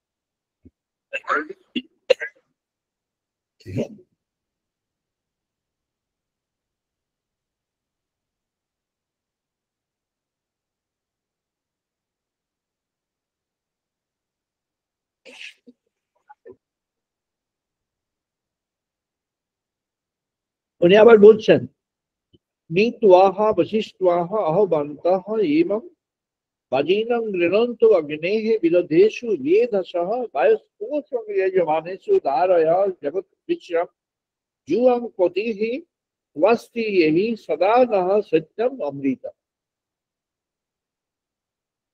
উনি আবার বলছেন নীত্বাহা বশিষ্ঠ্বাহা আহ্বান্তঃ এবং বাজিনং গৃণন্তু অগ্নেঃ বিদধেষু মেধসঃ বায়স্পোষং যজমানেষু ধারয়া জগৎ বিশ্বম জুয়ং পতিঃ স্বস্তি এহি সদা নঃ সত্যম অমৃতম।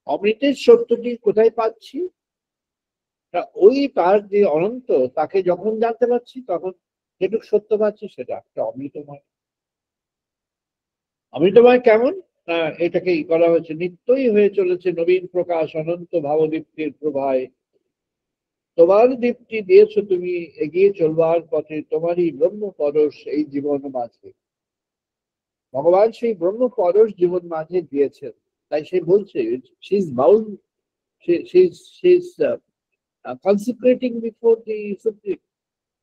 অমৃতের সত্যটি কোথায় পাচ্ছি? ওই তার যে অনন্ত, তাকে যখন জানতে পারছি তখন যেটুকু সত্য পাচ্ছি সেটা একটা অমৃতময়। অমৃতময় কেমন? এটাকে করা হয়েছে নিত্যই হয়ে চলেছে নবীন প্রকাশ অনন্ত ভাবদীপ্তির প্রভায়। তোমার দীপ্তি দিয়েছো তুমি এগিয়ে চলবার পথে, তোমারই ব্রহ্ম পরশ এই জীবন মাঝে। ভগবান সেই ব্রহ্ম পরশ জীবন মাঝে দিয়েছেন, তাই সে বলছে she is bound, she is consecrating before the supreme।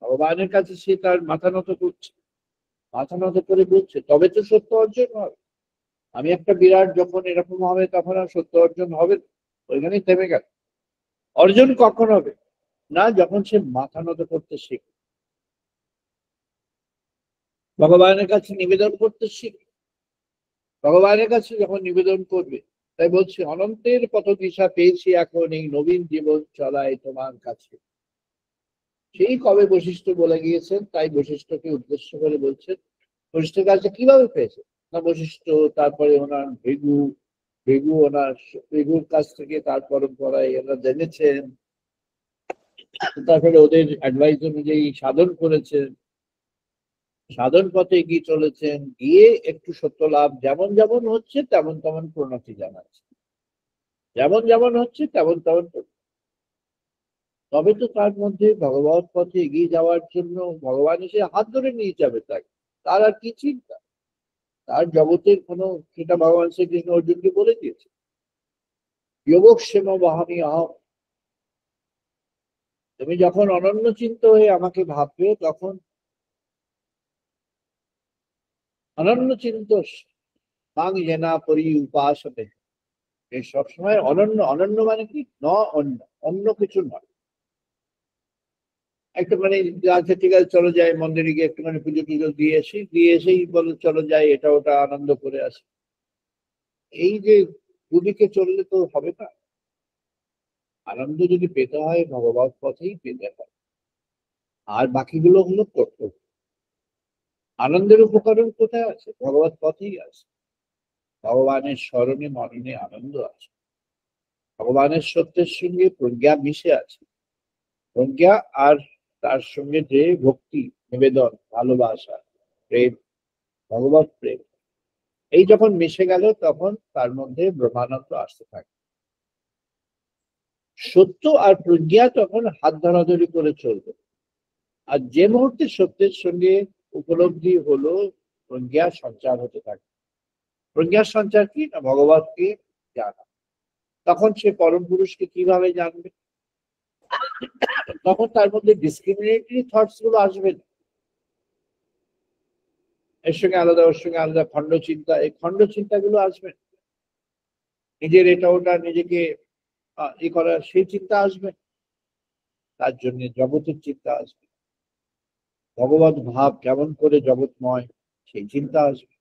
ভগবানের কাছে সে তার মাথা নত করছে, মাথা নত করে বলছে তবে তো সত্য অর্জন হবে। আমি একটা বিরাট যখন এরকম হবে তখন আর সত্য অর্জন হবে না, ওইখানেই থেমে গেল। অর্জন কখন হবে? না, যখন সে মাথা নত করতে শিখবে, ভগবানের কাছে নিবেদন করতে শিখবে। ভগবানের কাছে যখন নিবেদন করবে, তাই বলছি অনন্তের পথ দিশা পেয়েছি এখন এই নবীন জীবন চলায় তোমার কাছে। সেই কবে বশিষ্ঠ বলে গিয়েছেন, তাই বশিষ্ঠকে উদ্দেশ্য করে বলছেন। বশিষ্ঠের কাছে কিভাবে পেয়েছে? না, বশিষ্ঠ তারপরে ওনার ভৃগু ওনার ভৃগুর কাছ থেকে তার পরম্পরায় এরা জেনেছেন, তারপরে ওদের অ্যাডভাইস অনুযায়ী সাধন করেছেন, সাধন পথে এগিয়ে চলেছেন, গিয়ে একটু সত্য লাভ যেমন যেমন হচ্ছে তেমন তেমন প্রণতি জানাচ্ছে, যেমন যেমন হচ্ছে তেমন তেমন। তবে তো তার মধ্যে ভগবত পথে এগিয়ে যাওয়ার জন্য ভগবান এসে হাত ধরে নিয়ে যাবে তাকে, তার আর কি চিন্তা? তার জগতের কোনো, সেটা ভগবান শ্রীকৃষ্ণ অর্জুনকে বলে দিয়েছে যোগক্ষেম বাহামি আহম। তুমি যখন অনন্য চিন্ত হয়ে আমাকে ভাববে, তখন অনন্য চিন্ত মাং জেনা পরি উপাসতে। এই সবসময় অনন্য, অনন্য মানে কি? অন্য, অন্য কিছু নয়। একটুখানি আচ্ছা ঠিক আছে চলো যাই মন্দিরে গিয়ে একটুখানি পুজো টুজো দিয়ে এসেই বলে চলো যাই এটা ওটা আনন্দ করে আসি। এই যে দুদিকে চললে তো হবে না। আনন্দ যদি পেতে হয় ভগবত পথেই পেতে হয়, আর বাকিগুলো হলো কর্তব্য। আনন্দের উপকরণ কোথায় আছে? ভগবত পথেই আছে। ভগবানের স্মরণে মরণে আনন্দ আছে, ভগবানের সত্যের সঙ্গে প্রজ্ঞা মিশে আছে। প্রজ্ঞা আর তার সঙ্গে যে ভক্তি, নিবেদন, ভালোবাসা, প্রেম, ভগবত প্রেম, এই যখন মিশে গেল তখন তার মধ্যে ব্রহ্মানন্দ আসতে থাকে। সত্য আর প্রজ্ঞা তখন হাত ধরাধরি করে চলবে। আর যে মুহূর্তে সত্যের সঙ্গে উপলব্ধি হলো, প্রজ্ঞার সঞ্চার হতে থাকে। প্রজ্ঞার সঞ্চার কি? না ভগবতকে জানা। তখন সে পরম পুরুষকে কিভাবে জানবে? তখন তার মধ্যে ডিসক্রিমিনেটরি থটস গুলো আসবে না। এর সঙ্গে আলাদা, ওর সঙ্গে আলাদা, খণ্ড চিন্তা, এই খণ্ড চিন্তা গুলো আসবে না। নিজের এটা ওটা নিজেকে ই করার সেই চিন্তা আসবে। তার জন্য জগতের চিন্তা আসবে, ভগবত ভাব কেমন করে জগৎময় সেই চিন্তা আসবে।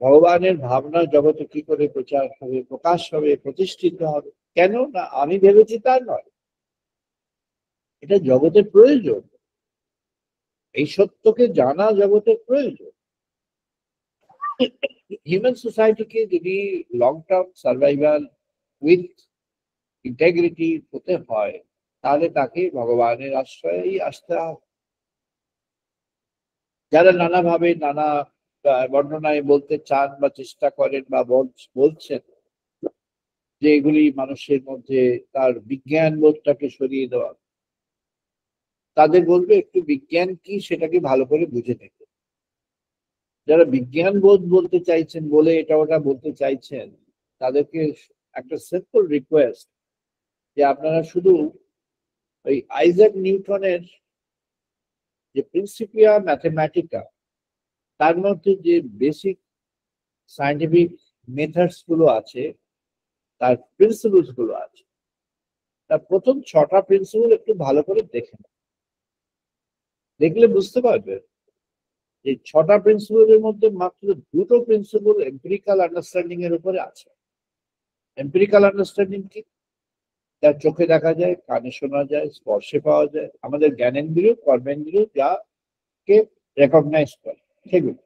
ভগবানের ভাবনা জগতে কি করে প্রচার হবে, প্রকাশ হবে, প্রতিষ্ঠিত হবে। কেন না আমি ভেবেছি তা নয়, এটা জগতের প্রয়োজন। এই সত্যকে জানা জগতের প্রয়োজন। হিউম্যান সোসাইটিকে যদি long term survival with integrity হতে হয়, তাহলে তাকে ভগবানের আশ্রয়েই আসতে হবে। যারা নানাভাবে নানা বর্ণনায় বলতে চান বা চেষ্টা করেন বা বলছেন যে এগুলি মানুষের মধ্যে তার বিজ্ঞান বোধটাকে সরিয়ে দেওয়া, তাদের বলবে একটু বিজ্ঞান কি সেটাকে ভালো করে বুঝে নিতে। যারা বিজ্ঞান বোধ বলতে চাইছেন, বলে এটা ওটা বলতে চাইছেন, তাদেরকে একটা সিম্পল রিকোয়েস্ট যে আপনারা শুধু ওই আইজাক নিউটনের যে প্রিন্সিপিয়া ম্যাথমেটিকা, তার মধ্যে যে বেসিক সায়েন্টিফিক মেথডস গুলো আছে, তার প্রিন্সিপলস গুলো আছে, তার প্রথম 6টা প্রিন্সিপল একটু ভালো করে দেখে নাও। দেখলে বুঝতে পারবে এই 6টা প্রিন্সিপলের মধ্যে মাত্র 2টো প্রিন্সিপল এম্পিরিক্যাল আন্ডারস্ট্যান্ডিং এর উপরে আছে। এম্পিরিক্যাল আন্ডারস্ট্যান্ডিং কি? যা চোখে দেখা যায়, কানে শোনা যায়, স্পর্শে পাওয়া যায়, আমাদের জ্ঞানেন্দ্রিয় কর্মেন্দ্রিয় যাকে রেকগনাইজ করে, সেগুলো।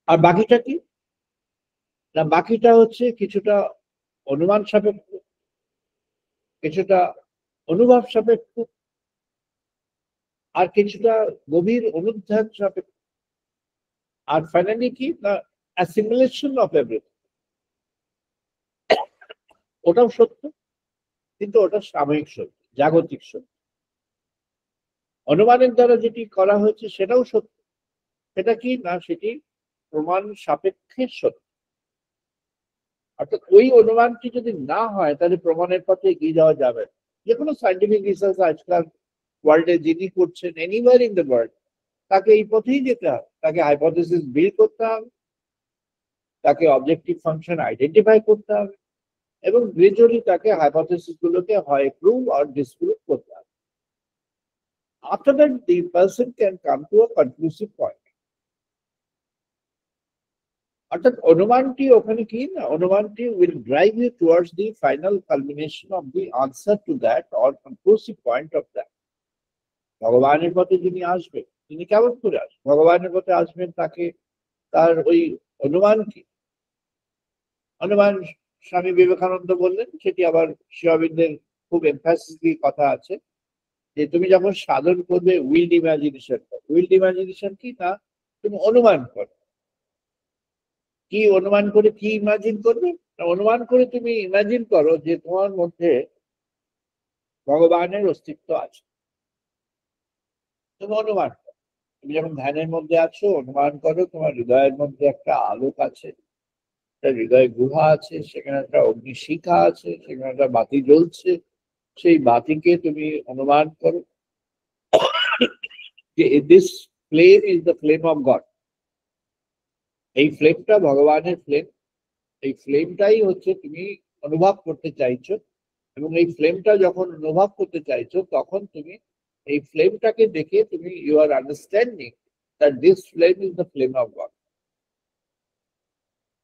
আর বাকিটা কি না, বাকিটা হচ্ছে কিছুটা অনুমান সাপেক্ষ, কিছুটা অনুভব সাপেক্ষ, আর কিছুটা গভীর অনুধ্যান সাপেক্ষ, আর ফাইনালি কি না, অ্যাসিমিলেশন অফ এভরিথিং। ওটাও সত্য, কিন্তু ওটা সাময়িক সত্য, জাগতিক সত্য। অনুমানের দ্বারা যেটি করা হয়েছে সেটাও সত্য, সেটা কি না, সেটি প্রমাণ সাপেক্ষে সত্য। অর্থাৎ ওই অনুমানটি যদি না হয় তাহলে প্রমাণের পথে এগিয়ে যাওয়া যাবে না। যে কোনো সাইন্টিফিক রিসার্চ আজকাল ওয়ার্ল্ডে যিনি করছেন, এনিওয়ার ইন দ্য ওয়ার্ল্ড, তাকে এই পথেই যেতে হবে। তাকে হাইপোথেসিস বিল্ড করতে হবে, তাকে অবজেক্টিভ ফাংশন আইডেন্টিফাই করতে হবে, এবং গ্রাজুয়ালি তাকে হাইপোথেসিস গুলোকে হয় প্রুভ আর ডিসপ্রুভ করতে হবে। After that, the person can come to a conclusive point. অর্থাৎ অনুমানটি ওখানে কি না, অনুমানটি will drive you towards the final culmination of the answer to that or conclusive point of that. ভগবানের পথে যিনি আসবেন, তিনি কেমন করে আসবেন? ভগবানের পথে আসবেন, তাকে তার ওই অনুমান কি, অনুমান স্বামী বিবেকানন্দ বললেন, সেটি আবার শ্রী অরবিন্দের খুব এমফাসিসলি কথা আছে, যে তুমি যখন সাধন করবে উইল্ড ইমাজিনেশন। উইল্ড ইমাজিনেশন কি না, তুমি অনুমান করো। কি অনুমান করে কি ইমাজিন করবে? অনুমান করে তুমি ইমাজিন করো যে তোমার মধ্যে ভগবানের অস্তিত্ব আছে। তুমি অনুমান করো, তুমি যখন ধ্যানের মধ্যে আছো, অনুমান করো তোমার হৃদয়ের মধ্যে একটা আলোক আছে, একটা হৃদয় গুহা আছে, সেখানে একটা অগ্নিশিখা আছে, সেখানে একটা বাতি জ্বলছে। সেই বাতিকে তুমি অনুমান করো যে this flame is the flame of God. এই ফ্লেমটা ভগবানের ফ্লেম। এই ফ্লেমটাই হচ্ছে তুমি অনুভব করতে চাইছো, এবং এই ফ্লেমটা যখন অনুভব করতে চাইছো, তখন তুমি এই ফ্লেমটাকে দেখে তুমি you are understanding that this flame is the flame of God.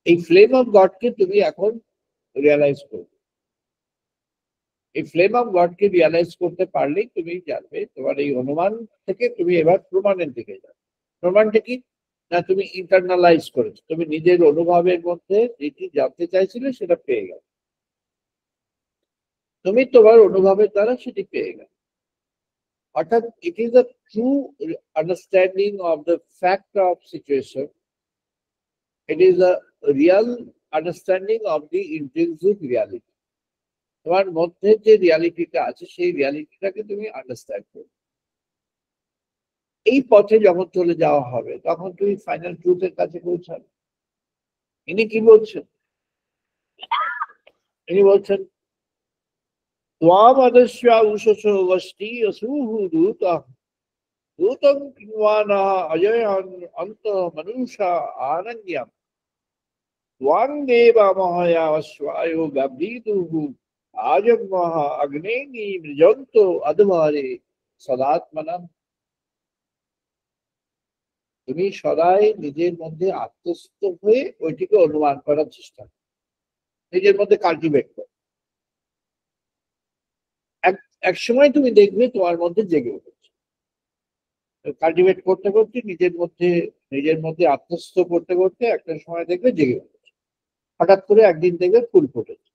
এই ফ্লেম অফ গডকে তুমি এখন রিয়ালাইজ করবে। এই ফ্লেম অফ গডকে রিয়ালাইজ করতে পারলেই তুমি জানবে তোমার এই অনুমান থেকে তুমি এবার প্রমাণের দিকে যাবে। প্রমাণটা কি না, তুমি ইন্টারনালাইজ করেছো, তুমি নিজের অনুভবের মধ্যে যেটি জানতে চাইছিলে সেটা পেয়ে গেল, তুমি তোমার অনুভবের দ্বারা সেটি পেয়ে গেল। অর্থাৎ it is a true understanding of the fact of situation, it is a Real understanding of the intrinsic reality. তোমার মধ্যে যে রিয়ালিটিটা আছে, সেই রিয়ালিটিটাকে তুমি আন্ডারস্ট্যান্ড করবে। এই পথে যখন চলে যাওয়া হবে, তখন তুমি ফাইনাল ট্রুথের কাছে পৌঁছাবে। ইনি কি বলছেন? ইনি বলছেন, ত্বামদস্য উষসো বষ্টি অসুঃ দূতঃ দূতং কিন্বানঃ অজয়ং অন্তঃ মনুষা আনন্যম ত্বাং দেবা মহায়া অশ্বায়ো ব্যবহৃতুঃ আজন্মঃ অগ্নেনি মৃজন্ত অধভারে সদাত্মনম। তুমি সদাই নিজের মধ্যে আত্মস্থ হয়ে ওইটিকে অনুমান করার চেষ্টা করো, নিজের মধ্যে কাল্টিভেট করো। এক সময় তুমি দেখবে তোমার মধ্যে জেগে উঠেছে। কাল্টিভেট করতে করতে নিজের মধ্যে আত্মস্থ করতে করতে একটা সময় দেখবে জেগে উঠেছে। হঠাৎ করে একদিন দেখবে ফুল ফুটেছে,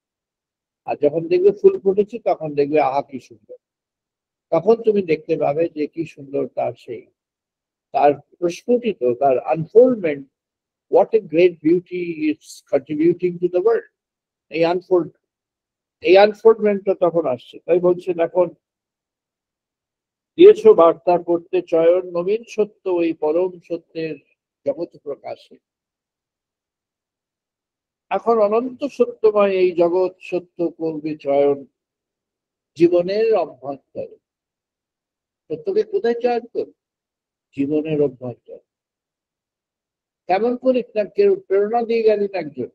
আর যখন দেখবে ফুল ফুটেছে তখন দেখবে আহা কি সুন্দর। তখন তুমি দেখতে পাবে যে কি সুন্দর তার প্রস্ফুটিত, তার আনফোল্ডমেন্ট, what a great beauty it's contributing to the world. এই আনফোল্ডমেন্টটা তখন আসছে। তাই বলছেন, এখন দিয়েছ বার্তা করতে চয়ন নবীন সত্য, ওই পরম সত্যের জগৎ প্রকাশে। এখন অনন্ত সত্যময় এই জগৎ সত্য করবে চয়ন, জীবনের অভ্যন্তরে। সত্যকে কোথায় চয়ন করবে? জীবনের অভ্যন্তরে। কেমন করে না কেউ প্রেরণা দিয়ে গেলেন একজন?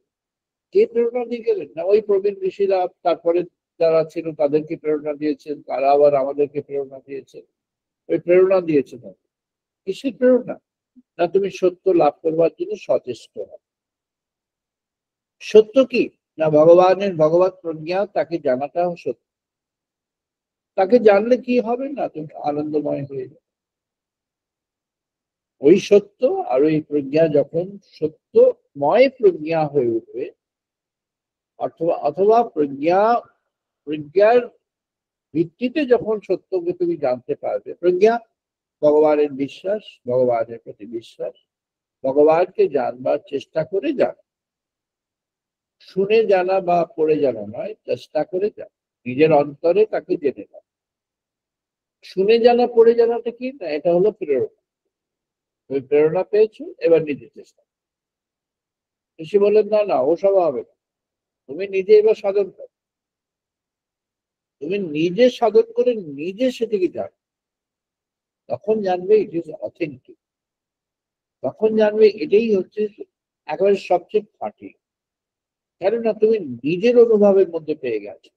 কে প্রেরণা দিয়ে গেলেন? না ওই প্রবীণ ঋষিরা তারপরে যারা ছিল তাদেরকে প্রেরণা দিয়েছেন, তারা আবার আমাদেরকে প্রেরণা দিয়েছেন। ওই প্রেরণা দিয়েছেন। কিসের প্রেরণা? না তুমি সত্য লাভ করবার জন্য সচেষ্ট হও। সত্য কি? না ভগবানের ভগবত প্রজ্ঞা, তাকে জানাটাও সত্য। তাকে জানলে কি হবে? না তুমি আনন্দময় হয়ে যাবে। ওই সত্য আর ওই প্রজ্ঞা যখন সত্যময় প্রজ্ঞা হয়ে উঠবে, অথবা অথবা প্রজ্ঞার ভিত্তিতে যখন সত্যকে তুমি জানতে পারবে। প্রজ্ঞা ভগবানের বিশ্বাস, ভগবানের প্রতি বিশ্বাস, ভগবানকে জানবার চেষ্টা করে জানা। শুনে জানা বা পড়ে জানা নয়, চেষ্টা করে জানা। নিজের অন্তরে তাকে জেনে নাও। শুনে জানা পড়ে জানাটা কি? না এটা হলো প্রেরণা। তুমি প্রেরণা পেয়েছো, এবার নিজে চেষ্টা। ঋষি বলেন না না ওসব হবে না, তুমি নিজে এবার সাধন করো। তুমি নিজে সাধন করে নিজে সেটিকে জানো, তখন জানবে ইট ইজ অথেন্টিক। তখন জানবে এটাই হচ্ছে একেবারে সবচেয়ে খাঁটি। কেননা তুমি নিজের অনুভবের মধ্যে পেয়ে গেছো।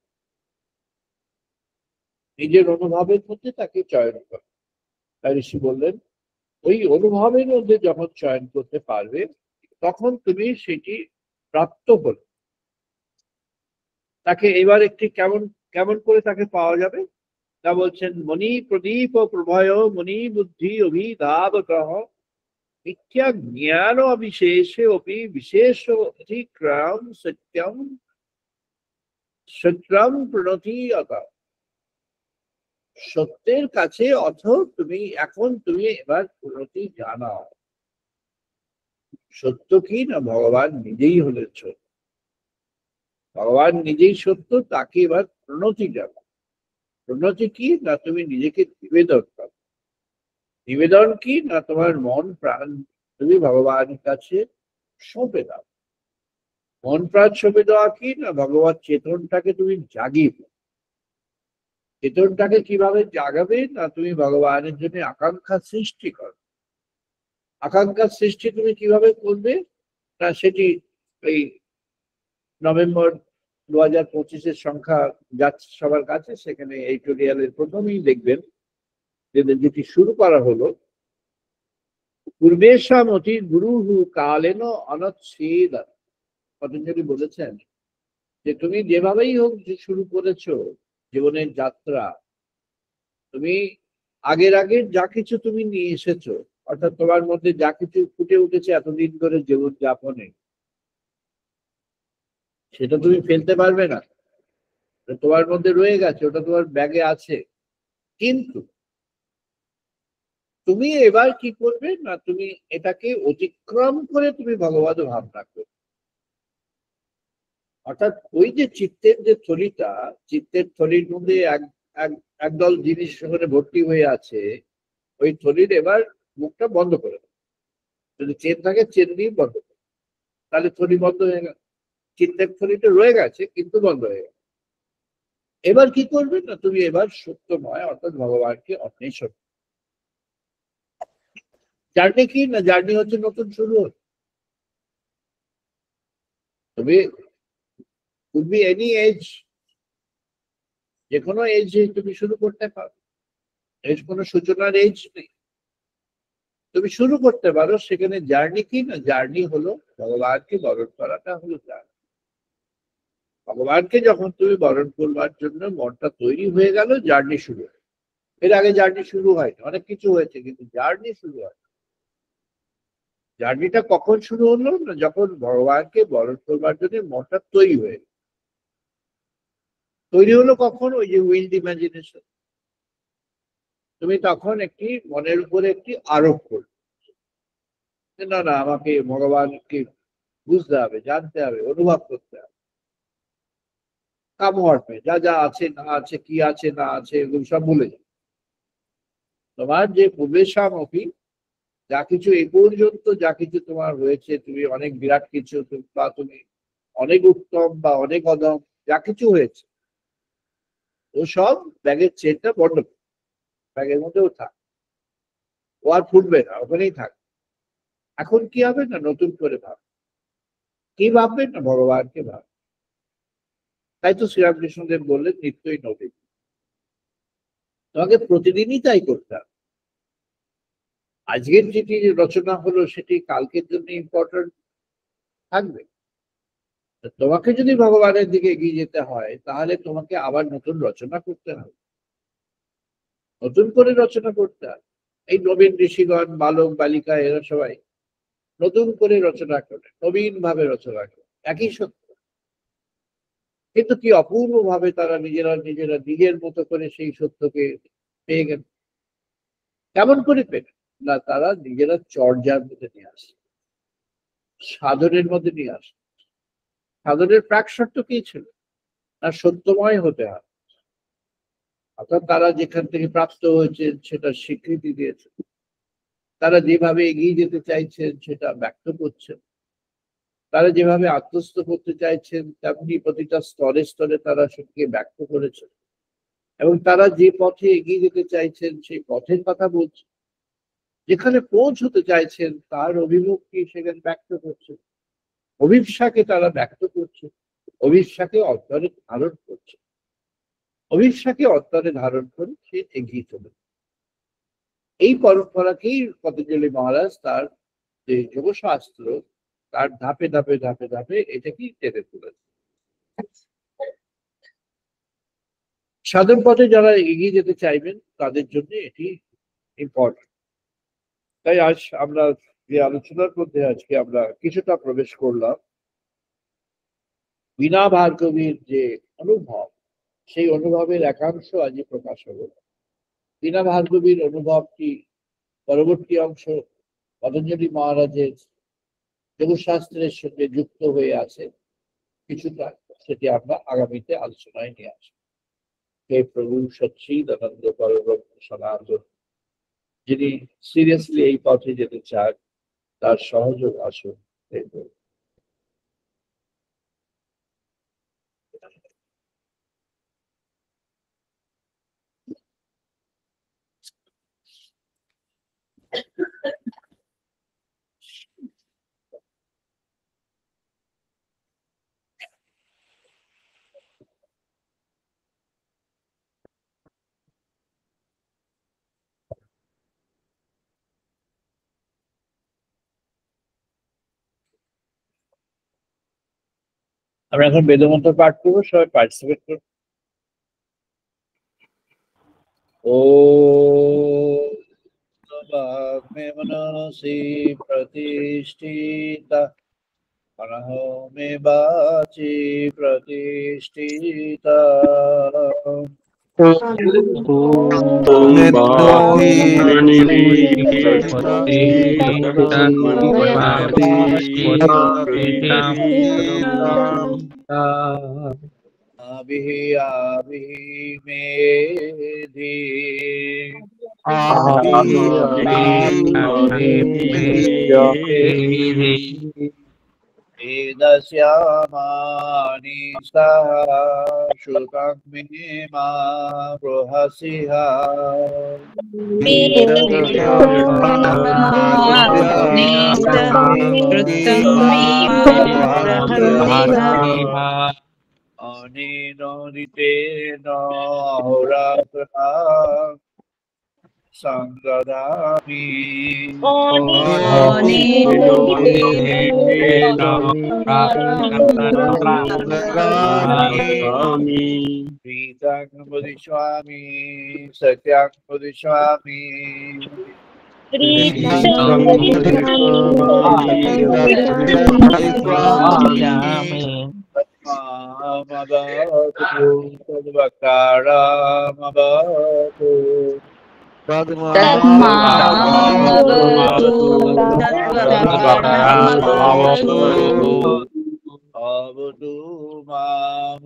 নিজের অনুভবের মধ্যে তাকে চয়ন করো। তাই ঋষি বললেন ওই অনুভবের মধ্যে যখন চয়ন করতে পারবে, তখন তুমি সেটি প্রাপ্ত হল। তাকে এবার একটি কেমন কেমন করে তাকে পাওয়া যাবে? তা বলছেন মণি প্রদীপ প্রভয় মণি বুদ্ধি অভিধাবতঃ মিথ্যা জ্ঞান অবিশেষে অপি বিশেষ অতিক্রম সত্যম সত্যম প্রণতি অত। সত্যের কাছে অথ তুমি এবার প্রণতি জানাও। সত্য কি? না ভগবান নিজেই হলেন সত্য। ভগবান নিজেই সত্য, তাকে এবার প্রণতি জানাও। প্রণতি কি? না তুমি নিজেকে নিবেদন করো। নিবেদন কি? না তোমার মন প্রাণ তুমি ভগবানের কাছে সঁপে দাও। মন প্রাণ সঁপে দেওয়া কি? না ভগবত চেতনটাকে তুমি জাগিয়ে দাও। চেতনটাকে কিভাবে জাগাবে? না তুমি ভগবানের জন্য আকাঙ্ক্ষা সৃষ্টি করো। আকাঙ্ক্ষার সৃষ্টি তুমি কিভাবে করবে? না সেটি এই নভেম্বর 2025-এর সংখ্যা যাচ্ছে সবার কাছে, সেখানে এই টিউটোরিয়ালের প্রথমেই দেখবেন যেটি শুরু করা হলো পূর্বেশামতি গুরুহু কালেন অনচ্ছেদ। পতঞ্জলি বলেছেন যে তুমি যেভাবেই হোক যে শুরু করেছো জীবনের যাত্রা, তুমি আগের যা কিছু তুমি নিয়ে এসেছো, অর্থাৎ তোমার মধ্যে যা কিছু ফুটে উঠেছে এতদিন ধরে জীবন যাপনে, সেটা তুমি ফেলতে পারবে না। তোমার মধ্যে রয়ে গেছে, ওটা তোমার ব্যাগে আছে। কিন্তু তুমি এবার কি করবে? না তুমি এটাকে অতিক্রম করে তুমি ভগবত ভাবনা করবে। অর্থাৎ ওই যে চিত্তের যে থলিটা, চিত্তের থলির মধ্যে একদল জিনিস সেখানে ভর্তি হয়ে আছে, ওই থলির এবার মুখটা বন্ধ করে দেবে। যদি চেন থাকে চেন দিয়ে বন্ধ করে, তাহলে থলি বন্ধ হয়ে গেল। চিত্তের থলিটা রয়ে গেছে কিন্তু বন্ধ হয়ে গেল। এবার কি করবে? না তুমি এবার সত্যময় অর্থাৎ ভগবানকে অন্বেষণ। জার্নি কি? না জার্নি হচ্ছে নতুন শুরু হচ্ছে। তুমি could be any age, যে কোনো এজে তুমি শুরু করতে পারো। এর কোনো সূচনার এজ নেই, তুমি শুরু করতে পারো। সেখানে জার্নি কি? না জার্নি হলো ভগবানকে বরণ করাটা হলো জার্নি। ভগবানকে যখন তুমি বরণ করবার জন্য মনটা তৈরি হয়ে গেল, জার্নি শুরু হয়। এর আগে জার্নি শুরু হয়নি, অনেক কিছু হয়েছে কিন্তু জার্নি শুরু হয়। জার্নিটা কখন শুরু হলো? না যখন ভগবানকে বরণ করবার জন্য মনটা তৈরি হয়ে গেল। তৈরি হলো কখন? ওই যে উইল্ড ইমাজিনেশন। তুমি তখন একটি মনের উপরে একটি আরোপ করবে, না না আমাকে ভগবানকে বুঝতে হবে, জানতে হবে, অনুভব করতে হবে। কাম হওয়ার যা যা আছে না আছে, কি আছে না আছে, এগুলো সব ভুলে যাবে। তোমার যে প্রবেশামুখী যা কিছু এ পর্যন্ত যা কিছু তোমার হয়েছে, তুমি অনেক বিরাট কিছু বা তুমি অনেক উত্তম বা অনেক অদম যা কিছু হয়েছে, ও সব ব্যাগের চেনটা বন্ধ করে, ব্যাগের মধ্যেও থাক, ও আর ফুটবে না, ওখানেই থাক। এখন কি হবে না, নতুন করে ভাব, কি ভাববেন না ভগবানকে ভাব। তাই তো শ্রীরামকৃষ্ণদেব বললেন নিত্যই নবীন। তোমাকে প্রতিদিনই তাই করতে হবে। আজকের যেটি রচনা হলো সেটি কালকের জন্য ইম্পর্টেন্ট থাকবে। তোমাকে যদি ভগবানের দিকে এগিয়ে যেতে হয় তাহলে তোমাকে আবার নতুন রচনা করতে হবে, নতুন করে রচনা করতে হবে। এই নবীন ঋষিগণ, বালক বালিকা, এরা সবাই নতুন করে রচনা করে, নবীন ভাবে রচনা করে একই সত্য, কিন্তু কি অপূর্ব ভাবে তারা নিজেরা নিজের মতো করে সেই সত্যকে পেয়ে গেল। কেমন করে পেলেন না, তারা নিজেরা চর্যার মধ্যে নিয়ে আসে, সাধনের মধ্যে নিয়ে আসে। সাধনের প্রাক শর্ত কি ছিল না, সত্যময় হতে হবে। অর্থাৎ তারা যেখান থেকে প্রাপ্ত হয়েছে সেটা স্বীকৃতি দিয়েছে, তারা যেভাবে এগিয়ে যেতে চাইছেন সেটা ব্যক্ত করছেন, তারা যেভাবে আত্মস্থ করতে চাইছেন তেমনি প্রতিটা স্তরে স্তরে তারা সেটাকে ব্যক্ত করেছেন, এবং তারা যে পথে এগিয়ে যেতে চাইছেন সেই পথের কথা বলছেন, যেখানে পৌঁছতে চাইছেন তার অভিমুখটি সেখানে ব্যক্ত করছেন, অভিপ্সাকে তারা ব্যক্ত করছে, অভিপ্সাকে অন্তরে ধারণ করছে, অভিপ্সাকে অন্তরে ধারণ করে সে এগিয়ে চলে। এই পরম্পরাকেই পতঞ্জলি মহারাজ তার যে যোগশাস্ত্র তার ধাপে ধাপে ধাপে ধাপে এটাকেই টেনে তুলেছে। সাধন পথে যারা এগিয়ে যেতে চাইবেন তাদের জন্য এটি ইম্পর্টেন্ট। তাই আজ আমরা যে আলোচনার মধ্যে আজকে আমরা কিছুটা প্রবেশ করলাম, বীণা ভার্গবীর যে অনুভব, সেই অনুভবের একাংশ আজই প্রকাশ হলো। বীণা ভার্গবীর অনুভবটি পরবর্তী অংশ পতঞ্জলি মহারাজের যোগশাস্ত্রের সঙ্গে যুক্ত হয়ে আছে কিছুটা, সেটি আমরা আগামীতে আলোচনায় নিয়ে আসবো। হে প্রভু সচ্চিদানন্দ পরব্রহ্ম সনাতন, যিনি সিরিয়াসলি এই পথে যেতে চান তার সহযোগ আসুন। আমরা এখন বেদমন্ত্র পাঠ করবো, সবাই পার্টিসিপেট করবো। ও মে মনসি প্রতিষ্ঠিতা, মনঃ মে বাচি প্রতিষ্ঠিতা, আবিহি আবিহি মেধি, এদস্যামানি সহ শ্রুতং মে মা প্রহসিহা, অনিনোদিতেন হোরাত্রাং সংদধামি, প্রীতং বদিষ্যামি সত্যং বদিষ্যামি, তদ্মামবতু তদ্বক্তারামবতু, অবতু মাম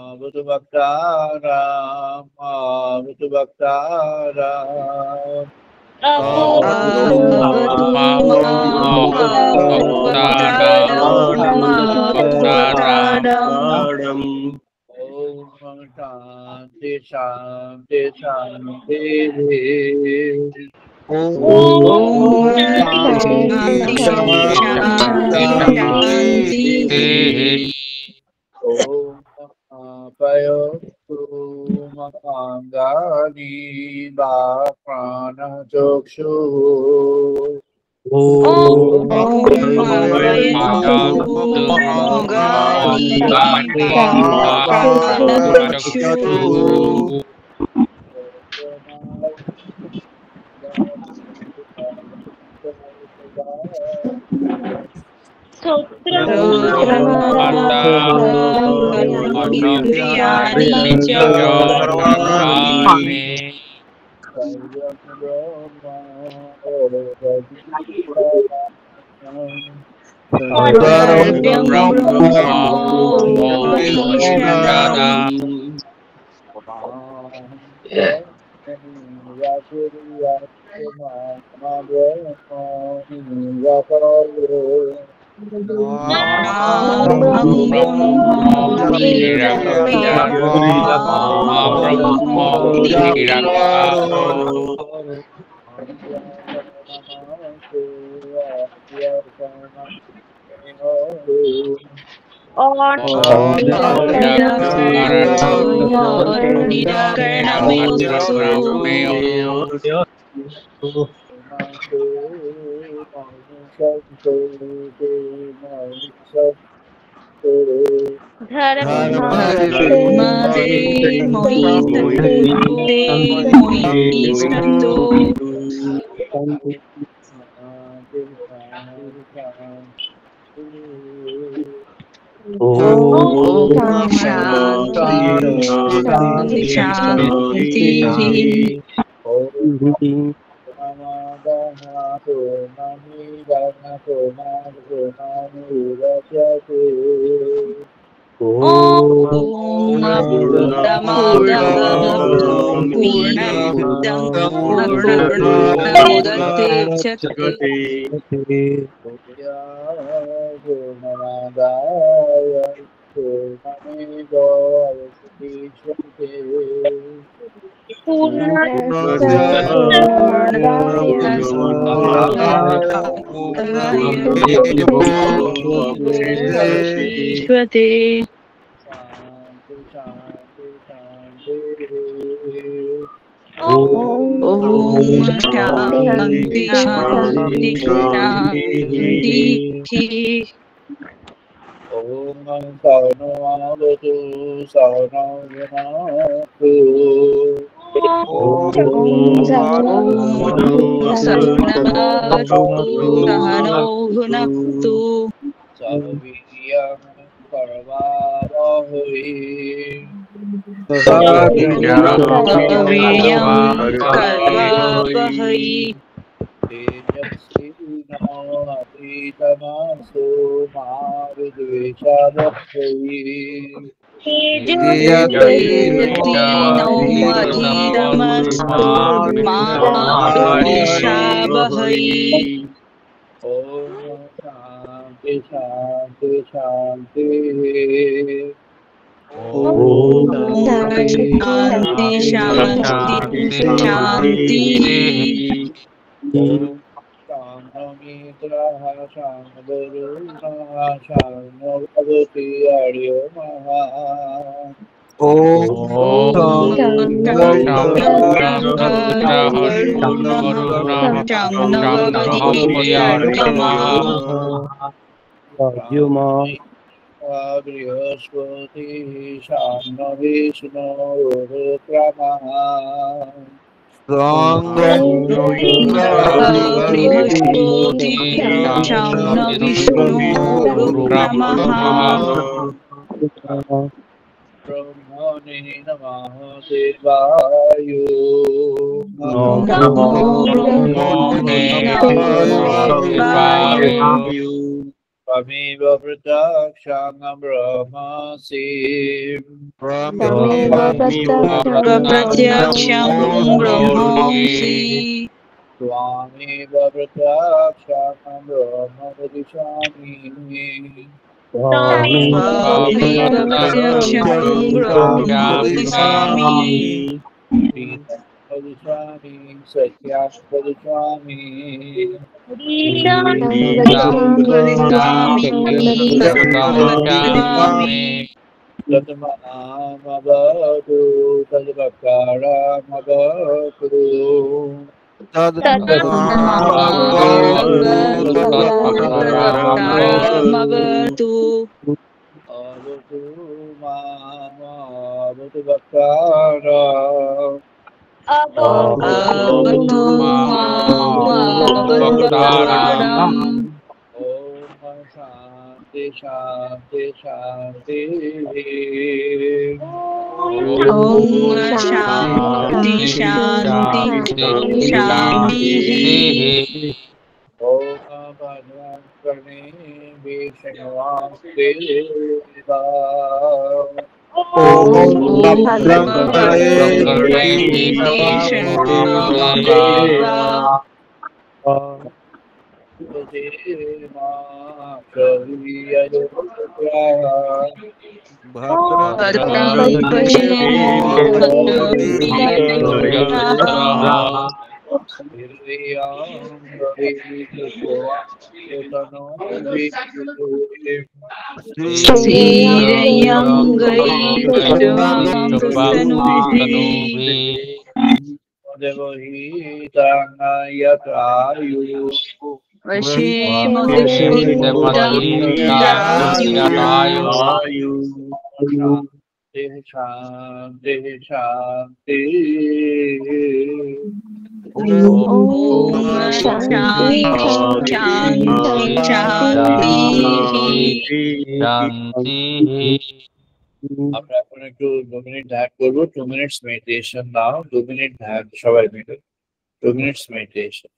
অবতু বক্তারাম অবতু বক্তারাম, ওম শান্তি Shanti Shanti. Om Shanti Shanti Shanti. Om Payotu Makangani Bhakrana Chokshu. Om Payantu Mangani Pranachakshuru. Indriyani Charvami. Sarvyam Brahma Upanishadam. Brahmam Brahma प्रत्यक्षं ब्रह्मोपदिशामि वदिष्यामि सत्यां वदिष्यामि वदिष्यामि सत्यं वदिष्यामि तद्मामवतु तद्वक्तारमवतु तद्वक्तारमवतु अवतु मामवतु वक्तारा अवतु मामवतु वक्तारम् ॐ शान्ति शान्ति शान्ति ॐ शान्ति शान्ति शान्तिः ॐ भद्रं कर्णे विष्णुवांस्तेवा ॐ भद्रं देवहितायु शांति शांति शांति ॐ शान्ति शान्ति शान्तिः আমরা এখন একটু 2 মিনিট ধ্যান করবো 2 মিনিটস মেডিটেশন নাও 2 মিনিট ধ্যান সবাই মিলে 2 মিনিটস মেডিটেশন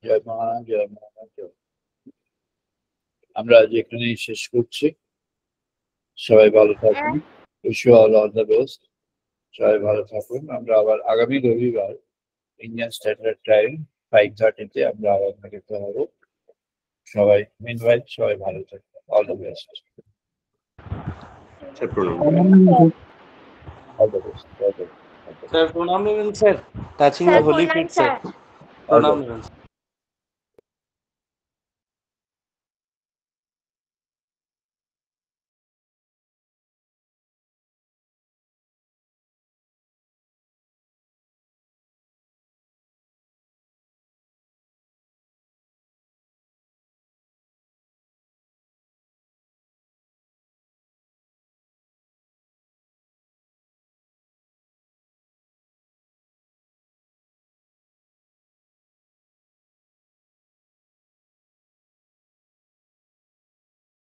জয় মা, জয় মা, জয়। আমরা আজ এখানেই শেষ করছি। সবাই ভালো থাকুন। Wish you all the best. সবাই ভালো থাকুন। আমরা আবার আগামী রবিবার ইন্ডিয়ান স্ট্যান্ডার্ড টাইম 5:30-তে আমরা আবার মিলিত হব। সবাই মিনওয়াইল সবাই ভালো থাকুন। All the best. স্যার প্রণাম। All the best. স্যার প্রণাম নেবেন sir, touching the holy feet sir, প্রণাম নেবেন।